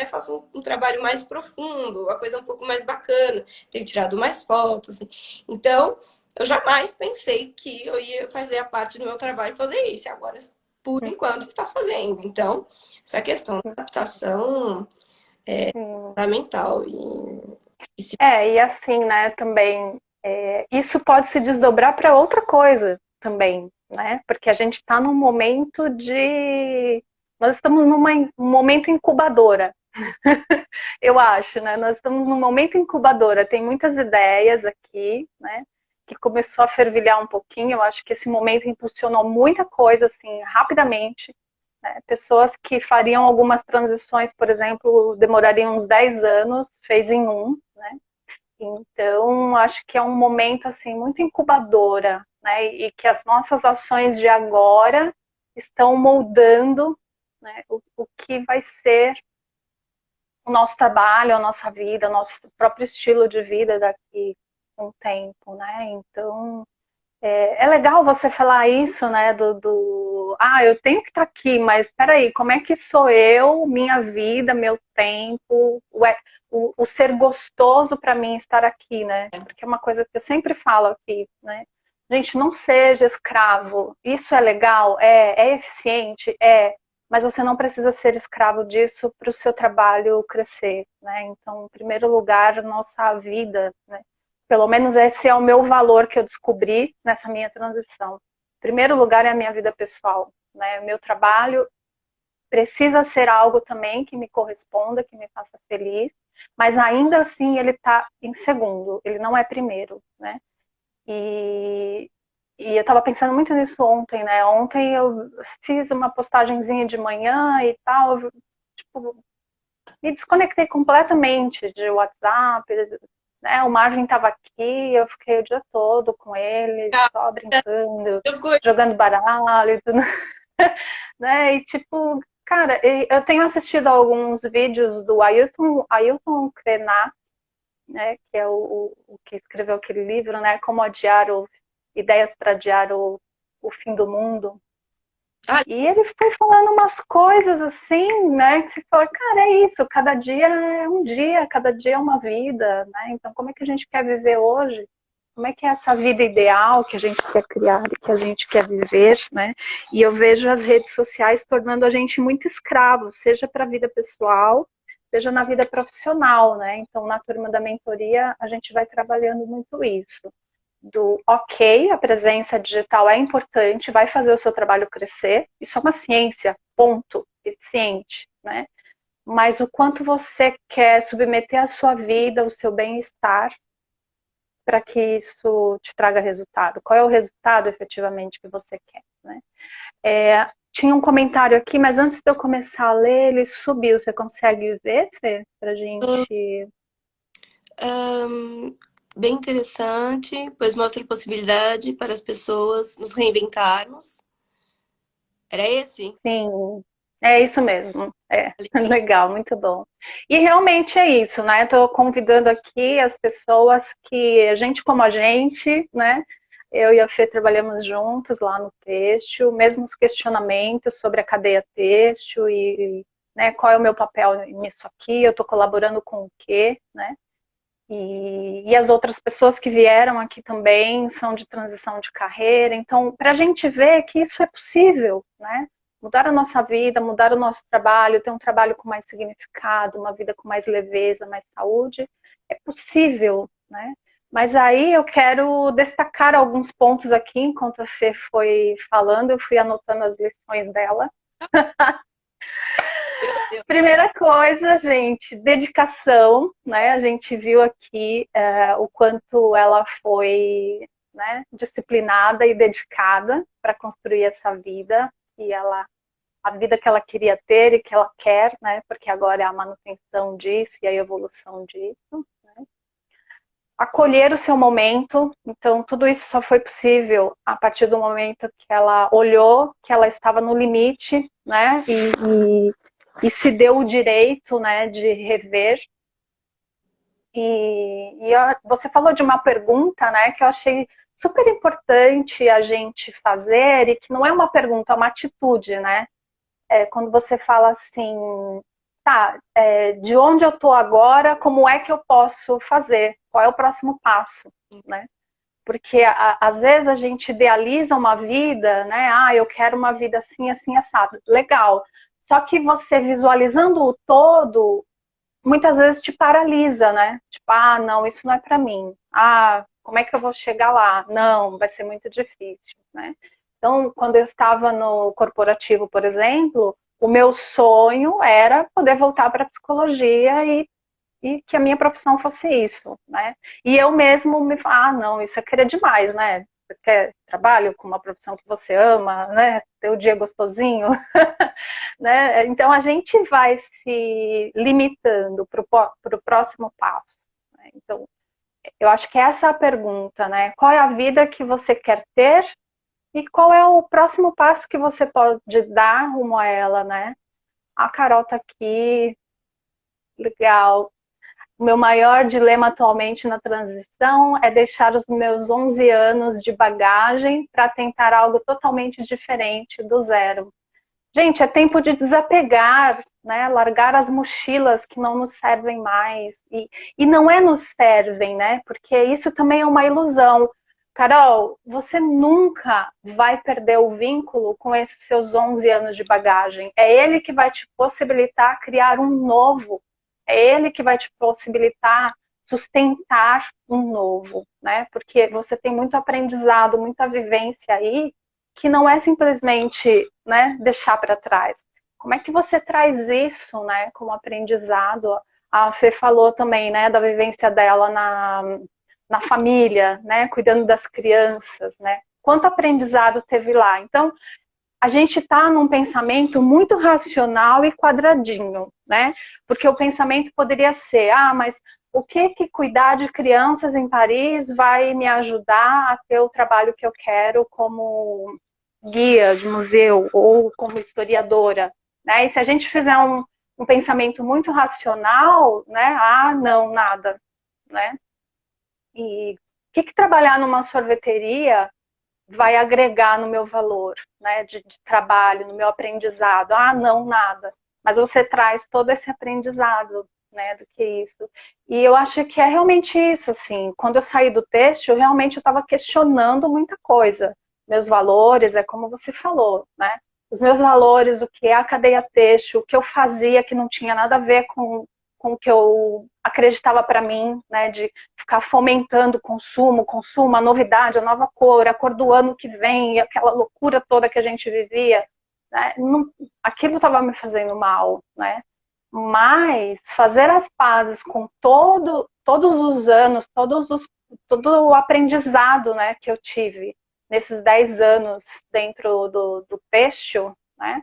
Speaker 2: faço um trabalho mais profundo, uma coisa um pouco mais bacana. Tenho tirado mais fotos. Assim. Então, eu jamais pensei que eu ia fazer a parte do meu trabalho fazer isso. Agora, por enquanto, está fazendo. Então, essa questão da adaptação é fundamental.
Speaker 1: E assim, né, também, isso pode se desdobrar para outra coisa também, né? Porque a gente está num momento de. Nós estamos num momento incubadora, eu acho, né? Nós estamos num momento incubadora, tem muitas ideias aqui, né? Que começou a fervilhar um pouquinho. Eu acho que esse momento impulsionou muita coisa, assim, rapidamente. Né? Pessoas que fariam algumas transições, por exemplo, demorariam uns 10 anos, fez em um, né? Então, acho que é um momento assim muito incubadora, né? E que as nossas ações de agora estão moldando, né, o que vai ser o nosso trabalho, a nossa vida, o nosso próprio estilo de vida daqui a um tempo, né? Então, é legal você falar isso, né? Eu tenho que estar aqui, mas peraí, como é que sou eu, minha vida, meu tempo, o ser gostoso para mim estar aqui, né? Porque é uma coisa que eu sempre falo aqui, né? Gente, não seja escravo. Isso é legal? É eficiente? Mas você não precisa ser escravo disso para o seu trabalho crescer, né? Então, em primeiro lugar, nossa vida, né? Pelo menos esse é o meu valor que eu descobri nessa minha transição. Em primeiro lugar é a minha vida pessoal, né? O meu trabalho precisa ser algo também que me corresponda, que me faça feliz, mas ainda assim ele está em segundo, ele não é primeiro, né? E, e eu estava pensando muito nisso ontem, né? Ontem eu fiz uma postagenzinha de manhã e tal, tipo, me desconectei completamente de WhatsApp, né? O Marvin estava aqui, eu fiquei o dia todo com ele, só brincando, jogando baralho e tudo. Né? E tipo, cara, eu tenho assistido alguns vídeos do Ailton Krenak, né, que é o que escreveu aquele livro, né, Como Adiar Ideias para Adiar o Fim do Mundo.
Speaker 2: Ah,
Speaker 1: E ele foi falando umas coisas assim, né, que você fala, cara, é isso, cada dia é um dia, cada dia é uma vida, né, então como é que a gente quer viver hoje? Como é que é essa vida ideal que a gente quer criar e que a gente quer viver, né? E eu vejo as redes sociais tornando a gente muito escravo, seja para a vida pessoal, seja na vida profissional, né? Então, na turma da mentoria, a gente vai trabalhando muito isso. Do ok, a presença digital é importante, vai fazer o seu trabalho crescer, isso é uma ciência, ponto, eficiente, né? Mas o quanto você quer submeter a sua vida, o seu bem-estar, para que isso te traga resultado? Qual é o resultado efetivamente que você quer, né? Tinha um comentário aqui, mas antes de eu começar a ler, ele subiu. Você consegue ver, Fê? Pra gente.
Speaker 2: bem interessante, pois mostra a possibilidade para as pessoas nos reinventarmos. Era esse?
Speaker 1: Sim, é isso mesmo. É, legal, muito bom. E realmente é isso, né? Estou convidando aqui as pessoas que, gente como a gente, né? Eu e a Fê trabalhamos juntos lá no Têxtil, mesmos questionamentos sobre a cadeia têxtil e né, qual é o meu papel nisso aqui, eu estou colaborando com o quê, né? E as outras pessoas que vieram aqui também são de transição de carreira. Então, para a gente ver que isso é possível, né? Mudar a nossa vida, mudar o nosso trabalho, ter um trabalho com mais significado, uma vida com mais leveza, mais saúde, é possível, né? Mas aí eu quero destacar alguns pontos aqui, enquanto a Fê foi falando, eu fui anotando as lições dela.
Speaker 2: Meu Deus.
Speaker 1: Primeira coisa, gente, dedicação, né? A gente viu aqui o quanto ela foi, né, disciplinada e dedicada para construir essa vida e a vida que ela queria ter e que ela quer, né? Porque agora é a manutenção disso e a evolução disso. Acolher o seu momento, então tudo isso só foi possível a partir do momento que ela olhou que ela estava no limite, né? E se deu o direito, né, de rever. Você falou de uma pergunta, né, que eu achei super importante a gente fazer e que não é uma pergunta, é uma atitude, né? Quando você fala assim, tá, de onde eu tô agora, como é que eu posso fazer? Qual é o próximo passo, né? Porque às vezes a gente idealiza uma vida, né? Ah, eu quero uma vida assim, assim, assado. Legal. Só que você visualizando o todo, muitas vezes te paralisa, né? Tipo, ah, não, isso não é para mim. Ah, como é que eu vou chegar lá? Não, vai ser muito difícil, né? Então, quando eu estava no corporativo, por exemplo, o meu sonho era poder voltar para a psicologia e que a minha profissão fosse isso, né? E eu mesmo me falo, ah, não, isso é querer demais, né? Você quer trabalho com uma profissão que você ama, né? Ter o dia gostosinho, né? Então a gente vai se limitando para o próximo passo, né? Então, eu acho que essa é a pergunta, né? Qual é a vida que você quer ter e qual é o próximo passo que você pode dar rumo a ela, né? A Carol tá aqui, legal. O meu maior dilema atualmente na transição é deixar os meus 11 anos de bagagem para tentar algo totalmente diferente do zero. Gente, é tempo de desapegar, né? Largar as mochilas que não nos servem mais. E não é nos servem, né? Porque isso também é uma ilusão. Carol, você nunca vai perder o vínculo com esses seus 11 anos de bagagem. É ele que vai te possibilitar criar um novo. É ele que vai te possibilitar sustentar um novo, né? Porque você tem muito aprendizado, muita vivência aí, que não é simplesmente, né, deixar para trás. Como é que você traz isso, né, como aprendizado? A Fê falou também, né, da vivência dela na família, né, cuidando das crianças, né? Quanto aprendizado teve lá? Então, a gente está num pensamento muito racional e quadradinho, né? Porque o pensamento poderia ser, ah, mas o que cuidar de crianças em Paris vai me ajudar a ter o trabalho que eu quero como guia de museu ou como historiadora, né? E se a gente fizer um pensamento muito racional, né? Ah, não, nada. né? E o que trabalhar numa sorveteria vai agregar no meu valor, né, de trabalho, no meu aprendizado? Ah, não, nada. Mas você traz todo esse aprendizado, né, do que isso. E eu acho que é realmente isso, assim, quando eu saí do têxtil, realmente eu estava questionando muita coisa. Meus valores, é como você falou, né? Os meus valores, o que é a cadeia têxtil, o que eu fazia que não tinha nada a ver com o que eu acreditava para mim, né, de ficar fomentando o consumo, a novidade, a nova a cor do ano que vem, aquela loucura toda que a gente vivia, né, não, aquilo estava me fazendo mal, né, mas fazer as pazes com todos os anos, todo o aprendizado, né, que eu tive nesses 10 anos dentro do têxtil, né,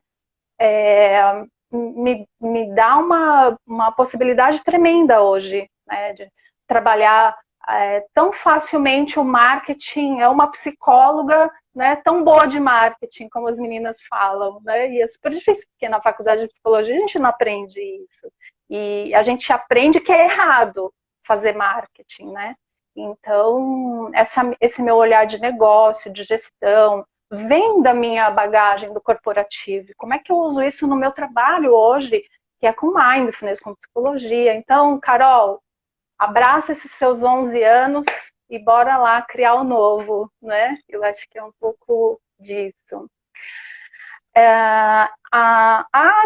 Speaker 1: me dá uma possibilidade tremenda hoje, né, de trabalhar tão facilmente o marketing. É uma psicóloga, né, tão boa de marketing, como as meninas falam, né, e é super difícil, porque na faculdade de psicologia a gente não aprende isso, e a gente aprende que é errado fazer marketing, né, então esse meu olhar de negócio, de gestão, vem da minha bagagem do corporativo. Como é que eu uso isso no meu trabalho hoje, que é com mindfulness, com psicologia? Então, Carol, abraça esses seus 11 anos e bora lá criar o novo, né? Eu acho que é um pouco disso.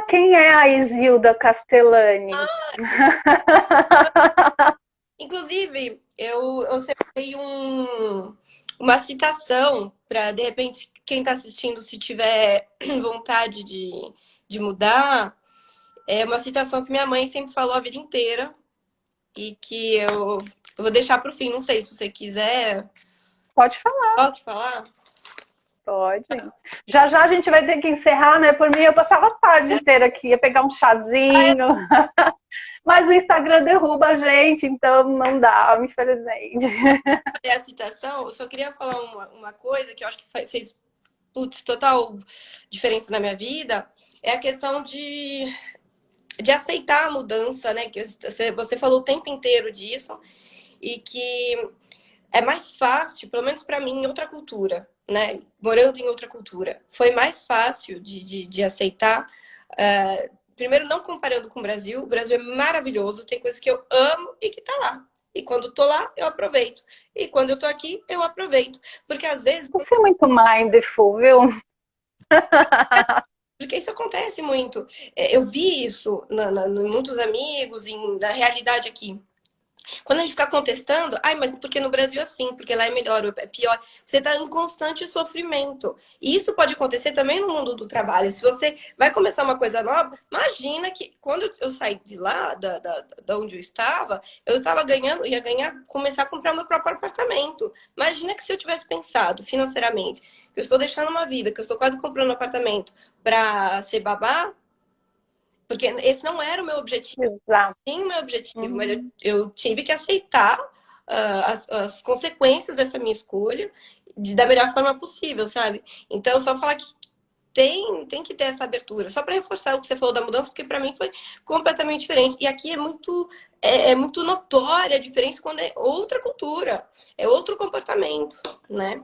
Speaker 1: Quem é a Isilda Castellani?
Speaker 2: Inclusive, eu separei uma citação para, de repente, quem está assistindo, se tiver vontade de mudar, é uma citação que minha mãe sempre falou a vida inteira e que eu vou deixar para o fim. Não sei se você quiser.
Speaker 1: Pode falar.
Speaker 2: Posso falar?
Speaker 1: Pode. Já já a gente vai ter que encerrar, né? Por mim, eu passava a tarde inteira aqui, ia pegar um chazinho. Mas o Instagram derruba a gente, então não dá, infelizmente.
Speaker 2: A citação, eu só queria falar uma coisa que eu acho que fez total diferença na minha vida, é a questão de aceitar a mudança, né? Que você falou o tempo inteiro disso, e que é mais fácil, pelo menos para mim, em outra cultura, né? Morando em outra cultura, foi mais fácil de aceitar. Primeiro, não comparando com o Brasil é maravilhoso, tem coisas que eu amo e que tá lá. E quando tô lá, eu aproveito. E quando eu tô aqui, eu aproveito. Porque às vezes.
Speaker 1: Você é muito mindful, viu?
Speaker 2: Porque isso acontece muito. Eu vi isso em muitos amigos, na realidade aqui. Quando a gente fica contestando, ai, mas porque no Brasil é assim, porque lá é melhor, é pior, você está em constante sofrimento. E isso pode acontecer também no mundo do trabalho. Se você vai começar uma coisa nova, imagina que quando eu saí de lá, da onde eu estava ganhando, ia ganhar, começar a comprar o meu próprio apartamento. Imagina que se eu tivesse pensado financeiramente, que eu estou deixando uma vida, que eu estou quase comprando um apartamento para ser babá, porque esse não era o meu objetivo.
Speaker 1: Exato.
Speaker 2: Tinha o meu objetivo, mas eu tive que aceitar as consequências dessa minha escolha da melhor forma possível, sabe? Então, só falar que tem que ter essa abertura. Só para reforçar o que você falou da mudança, porque para mim foi completamente diferente. E aqui é muito notória a diferença quando é outra cultura, é outro comportamento, né?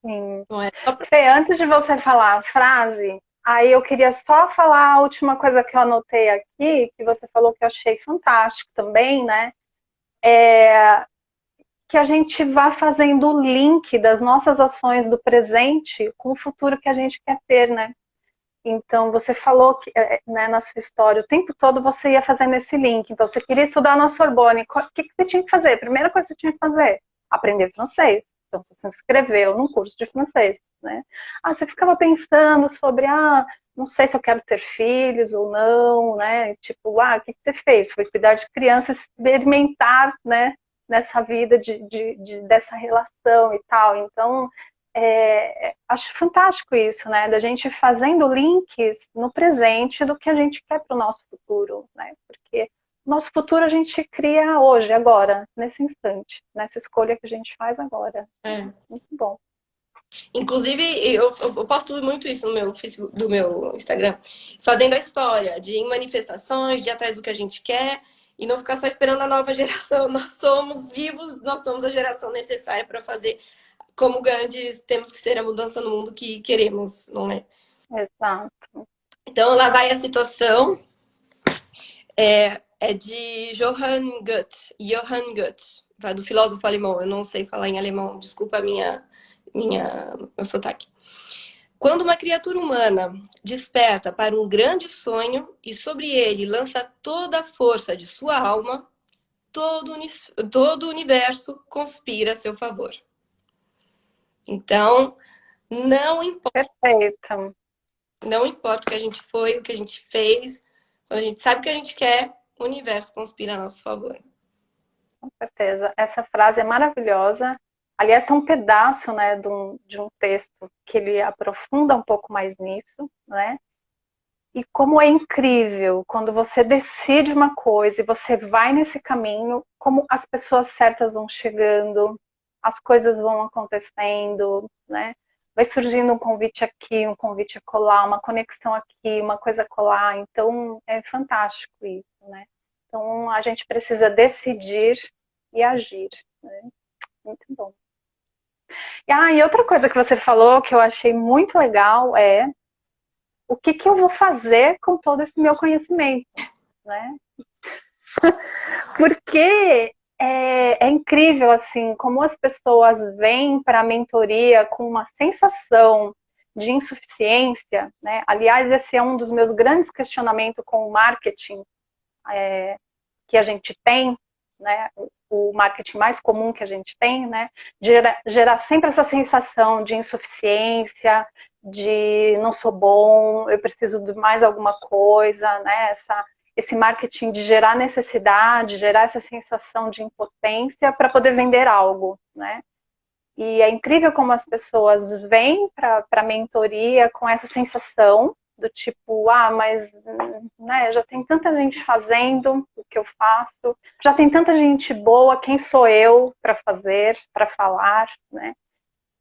Speaker 1: Sim.
Speaker 2: Não é só pra...
Speaker 1: Fê, antes de você falar a frase, aí eu queria só falar a última coisa que eu anotei aqui, que você falou que eu achei fantástico também, né? Que a gente vá fazendo o link das nossas ações do presente com o futuro que a gente quer ter, né? Então, você falou que, né, na sua história, o tempo todo você ia fazendo esse link. Então, você queria estudar na Sorbonne. O que você tinha que fazer? A primeira coisa que você tinha que fazer, aprender francês. Então, você se inscreveu num curso de francês, né? Você ficava pensando sobre, não sei se eu quero ter filhos ou não, né? Tipo, o que você fez? Foi cuidar de crianças, experimentar, né? Nessa vida dessa relação e tal. Então, acho fantástico isso, né? Da gente fazendo links no presente do que a gente quer para o nosso futuro, né? Porque o nosso futuro a gente cria hoje, agora, nesse instante, nessa escolha que a gente faz agora. Muito bom.
Speaker 2: Inclusive, eu posto muito isso no meu Facebook, do meu Instagram, fazendo a história de ir em manifestações, de ir atrás do que a gente quer. e não ficar só esperando a nova geração. Nós somos vivos, nós somos a geração necessária para fazer, como Gandhi, temos que ser a mudança no mundo que queremos, não é?
Speaker 1: Exato.
Speaker 2: Então, lá vai a situação. É de Johann Goethe. Johann Goethe, vai do filósofo alemão. Eu não sei falar em alemão, desculpa meu sotaque. Quando uma criatura humana desperta para um grande sonho e sobre ele lança toda a força de sua alma, todo o universo conspira a seu favor. Então, não importa,
Speaker 1: Perfeito.
Speaker 2: não importa o que a gente foi, o que a gente fez, quando a gente sabe o que a gente quer, o universo conspira a nosso favor.
Speaker 1: Com certeza. Essa frase é maravilhosa. Aliás, tem um pedaço, né, de um texto que ele aprofunda um pouco mais nisso, né? E como é incrível quando você decide uma coisa e você vai nesse caminho, como as pessoas certas vão chegando, as coisas vão acontecendo, né? Vai surgindo um convite aqui, um convite acolá, uma conexão aqui, uma coisa acolá. Então, é fantástico isso, né? Então, a gente precisa decidir e agir, né? Muito bom. E outra coisa que você falou que eu achei muito legal é o que que eu vou fazer com todo esse meu conhecimento, né? Porque é incrível, assim, como as pessoas vêm para a mentoria com uma sensação de insuficiência, né? Aliás, esse é um dos meus grandes questionamentos com o marketing que a gente tem, né? O marketing mais comum que a gente tem, né? Gerar sempre essa sensação de insuficiência, de não sou bom, eu preciso de mais alguma coisa, né? Esse marketing de gerar necessidade, gerar essa sensação de impotência para poder vender algo, né? E é incrível como as pessoas vêm para a mentoria com essa sensação do tipo, mas né, já tem tanta gente fazendo o que eu faço, já tem tanta gente boa, quem sou eu para fazer, para falar, né?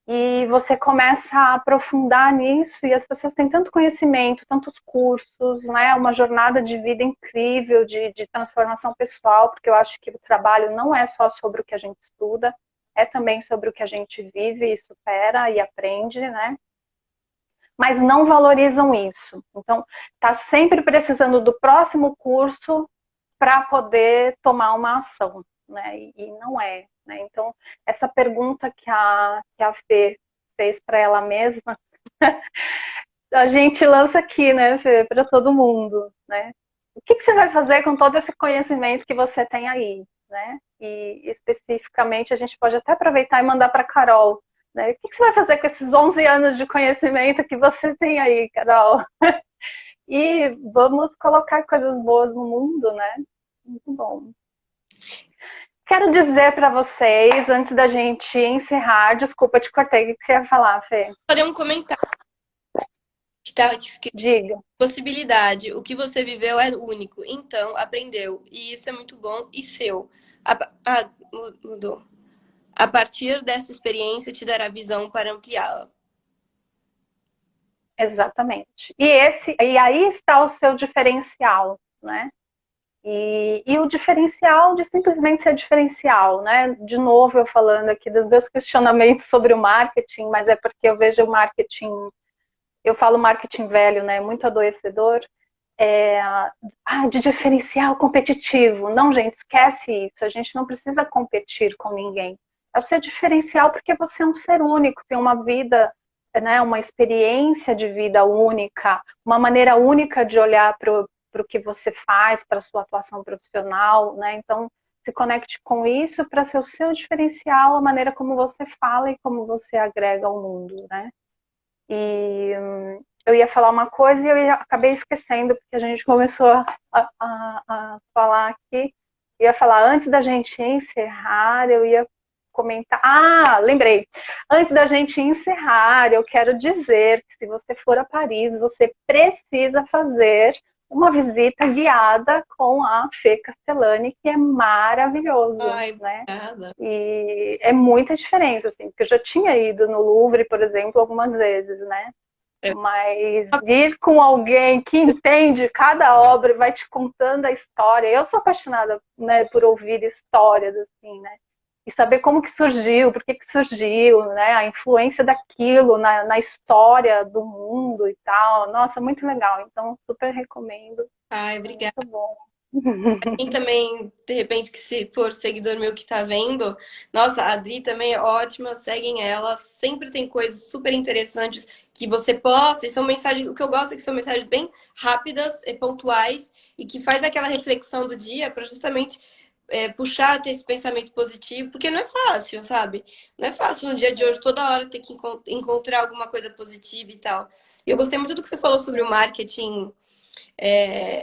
Speaker 1: E você começa a aprofundar nisso e as pessoas têm tanto conhecimento, tantos cursos, né? Uma jornada de vida incrível, de transformação pessoal, porque eu acho que o trabalho não é só sobre o que a gente estuda, é também sobre o que a gente vive e supera e aprende, né? Mas não valorizam isso. Então, está sempre precisando do próximo curso para poder tomar uma ação, né? E não é, né? Então, essa pergunta que a Fê fez para ela mesma, a gente lança aqui, né, Fê, para todo mundo, né? O que você vai fazer com todo esse conhecimento que você tem aí, né? E especificamente a gente pode até aproveitar e mandar para a Carol, né? O que você vai fazer com esses 11 anos de conhecimento que você tem aí, Carol? E vamos colocar coisas boas no mundo, né? Muito bom. Quero dizer para vocês, antes da gente encerrar, desculpa, te cortei, o que você ia falar, Fê?
Speaker 2: Fazer um comentário que está escrito:
Speaker 1: Diga.
Speaker 2: possibilidade, o que você viveu é único, então aprendeu, e isso é muito bom e seu. Mudou. A partir dessa experiência te dará visão para ampliá-la.
Speaker 1: Exatamente. E aí está o seu diferencial, né? E o diferencial de simplesmente ser diferencial, né? De novo, eu falando aqui dos meus questionamentos sobre o marketing, mas é porque eu vejo o marketing, eu falo marketing velho, né? Muito adoecedor. De diferencial competitivo. Não, gente, esquece isso. A gente não precisa competir com ninguém. É o seu diferencial porque você é um ser único, tem uma vida, né, uma experiência de vida única, uma maneira única de olhar para o que você faz, para a sua atuação profissional, né? Então, se conecte com isso para ser o seu diferencial, a maneira como você fala e como você agrega ao mundo, né? E eu ia falar uma coisa e acabei esquecendo, porque a gente começou a falar aqui. Eu ia falar, antes da gente encerrar, eu ia comentar. Lembrei. Antes da gente encerrar, eu quero dizer que se você for a Paris, você precisa fazer uma visita guiada com a Fê Castellani, que é maravilhoso,
Speaker 2: Ai,
Speaker 1: né?
Speaker 2: obrigada.
Speaker 1: E é muita diferença, assim, porque eu já tinha ido no Louvre, por exemplo, algumas vezes, né? Mas ir com alguém que entende cada obra e vai te contando a história. Eu sou apaixonada, né, por ouvir histórias, assim, né? E saber como que surgiu, por que que surgiu, né? A influência daquilo na história do mundo e tal. Nossa, muito legal. Então, super recomendo.
Speaker 2: Ai,
Speaker 1: É
Speaker 2: obrigada.
Speaker 1: muito bom.
Speaker 2: Quem também, de repente, que se for seguidor meu que tá vendo, nossa, a Adri também é ótima, seguem ela, sempre tem coisas super interessantes que você posta, e são mensagens, o que eu gosto é que são mensagens bem rápidas e pontuais, e que faz aquela reflexão do dia para justamente puxar, ter esse pensamento positivo, porque não é fácil, sabe? Não é fácil no dia de hoje, toda hora ter que encontrar alguma coisa positiva e tal. E eu gostei muito do que você falou sobre o marketing.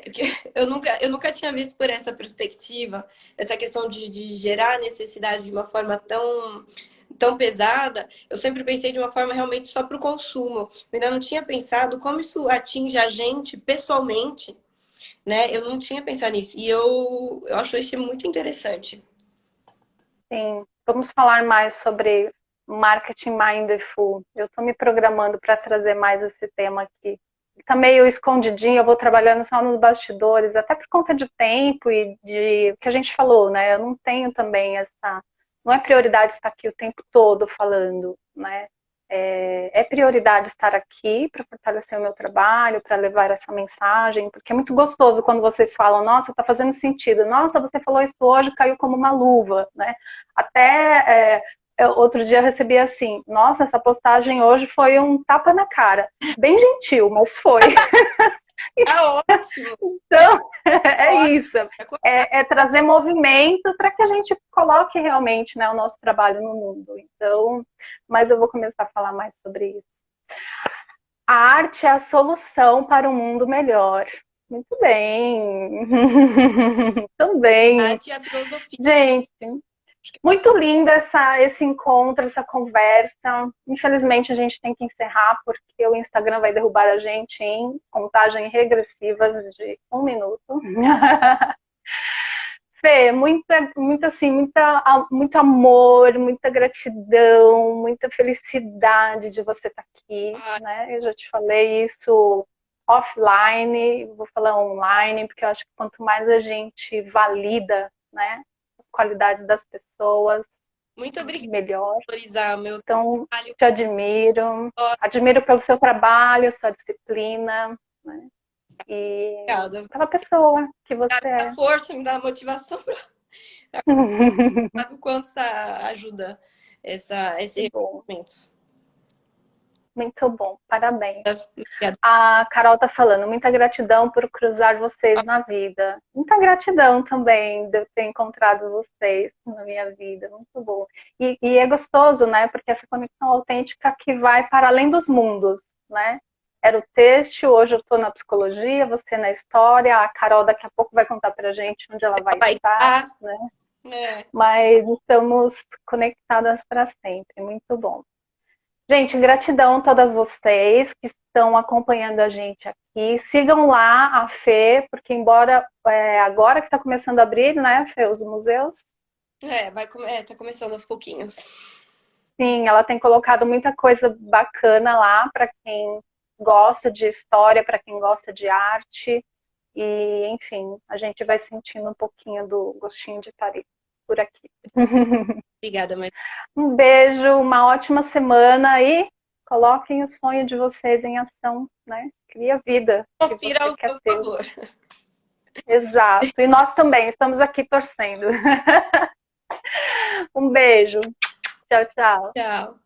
Speaker 2: Porque eu nunca tinha visto por essa perspectiva, essa questão de gerar necessidade de uma forma tão pesada. Eu sempre pensei de uma forma realmente só para o consumo. Eu ainda não tinha pensado como isso atinge a gente pessoalmente, né? Eu não tinha pensado nisso. E eu acho isso muito interessante.
Speaker 1: Sim, vamos falar mais sobre marketing mindful. Eu estou me programando para trazer mais esse tema aqui. Está meio escondidinho, eu vou trabalhando só nos bastidores, até por conta de tempo e de o que a gente falou, né? Eu não tenho também essa. Não é prioridade estar aqui o tempo todo falando, né? É prioridade estar aqui para fortalecer o meu trabalho, para levar essa mensagem, porque é muito gostoso quando vocês falam, nossa, está fazendo sentido, nossa, você falou isso hoje, caiu como uma luva, né? Até outro dia eu recebi assim, nossa, essa postagem hoje foi um tapa na cara, bem gentil, mas foi.
Speaker 2: Ah, ótimo!
Speaker 1: Então, é
Speaker 2: Ótimo!
Speaker 1: isso. É trazer movimento para que a gente coloque realmente, né, o nosso trabalho no mundo. Então, mas eu vou começar a falar mais sobre isso. A arte é a solução para um mundo melhor. Muito bem.
Speaker 2: A
Speaker 1: Também.
Speaker 2: arte e a filosofia.
Speaker 1: Gente, muito linda esse encontro, essa conversa. Infelizmente, a gente tem que encerrar, porque o Instagram vai derrubar a gente em contagem regressivas de 1 minuto. Fê, muito amor, muita gratidão, muita felicidade de você estar aqui, né? Eu já te falei isso offline, vou falar online, porque eu acho que quanto mais a gente valida, né, as qualidades das pessoas,
Speaker 2: Muito obrigada
Speaker 1: melhor.
Speaker 2: por valorizar o meu
Speaker 1: Então,
Speaker 2: trabalho.
Speaker 1: te admiro pelo seu trabalho, sua disciplina, né? E
Speaker 2: Obrigada.
Speaker 1: pela pessoa que
Speaker 2: Me
Speaker 1: você
Speaker 2: dá
Speaker 1: é.
Speaker 2: força, me dá motivação. Sabe o quanto isso ajuda esse
Speaker 1: Bom,
Speaker 2: reconhecimento?
Speaker 1: muito bom, parabéns.
Speaker 2: Obrigada.
Speaker 1: A Carol tá falando, muita gratidão por cruzar vocês na vida. Muita gratidão também de eu ter encontrado vocês na minha vida, muito bom. E é gostoso, né? Porque essa conexão autêntica que vai para além dos mundos, né? Era o texto, hoje eu estou na psicologia, você na história, a Carol daqui a pouco vai contar pra gente onde ela vai
Speaker 2: Vai
Speaker 1: estar,
Speaker 2: estar.
Speaker 1: né?
Speaker 2: É.
Speaker 1: Mas estamos conectadas para sempre, muito bom. Gente, gratidão a todas vocês que estão acompanhando a gente aqui. Sigam lá a Fê, porque embora agora que está começando a abrir, né, Fê, os museus,
Speaker 2: Tá começando aos pouquinhos.
Speaker 1: sim, ela tem colocado muita coisa bacana lá para quem gosta de história, para quem gosta de arte. E, enfim, a gente vai sentindo um pouquinho do gostinho de Paris por aqui.
Speaker 2: Obrigada, mas
Speaker 1: Um beijo, uma ótima semana e coloquem o sonho de vocês em ação, né? Cria a vida que
Speaker 2: conspira
Speaker 1: você
Speaker 2: ao
Speaker 1: quer
Speaker 2: seu
Speaker 1: ter.
Speaker 2: favor.
Speaker 1: Exato. E nós também estamos aqui torcendo. Um beijo. Tchau, tchau.
Speaker 2: Tchau.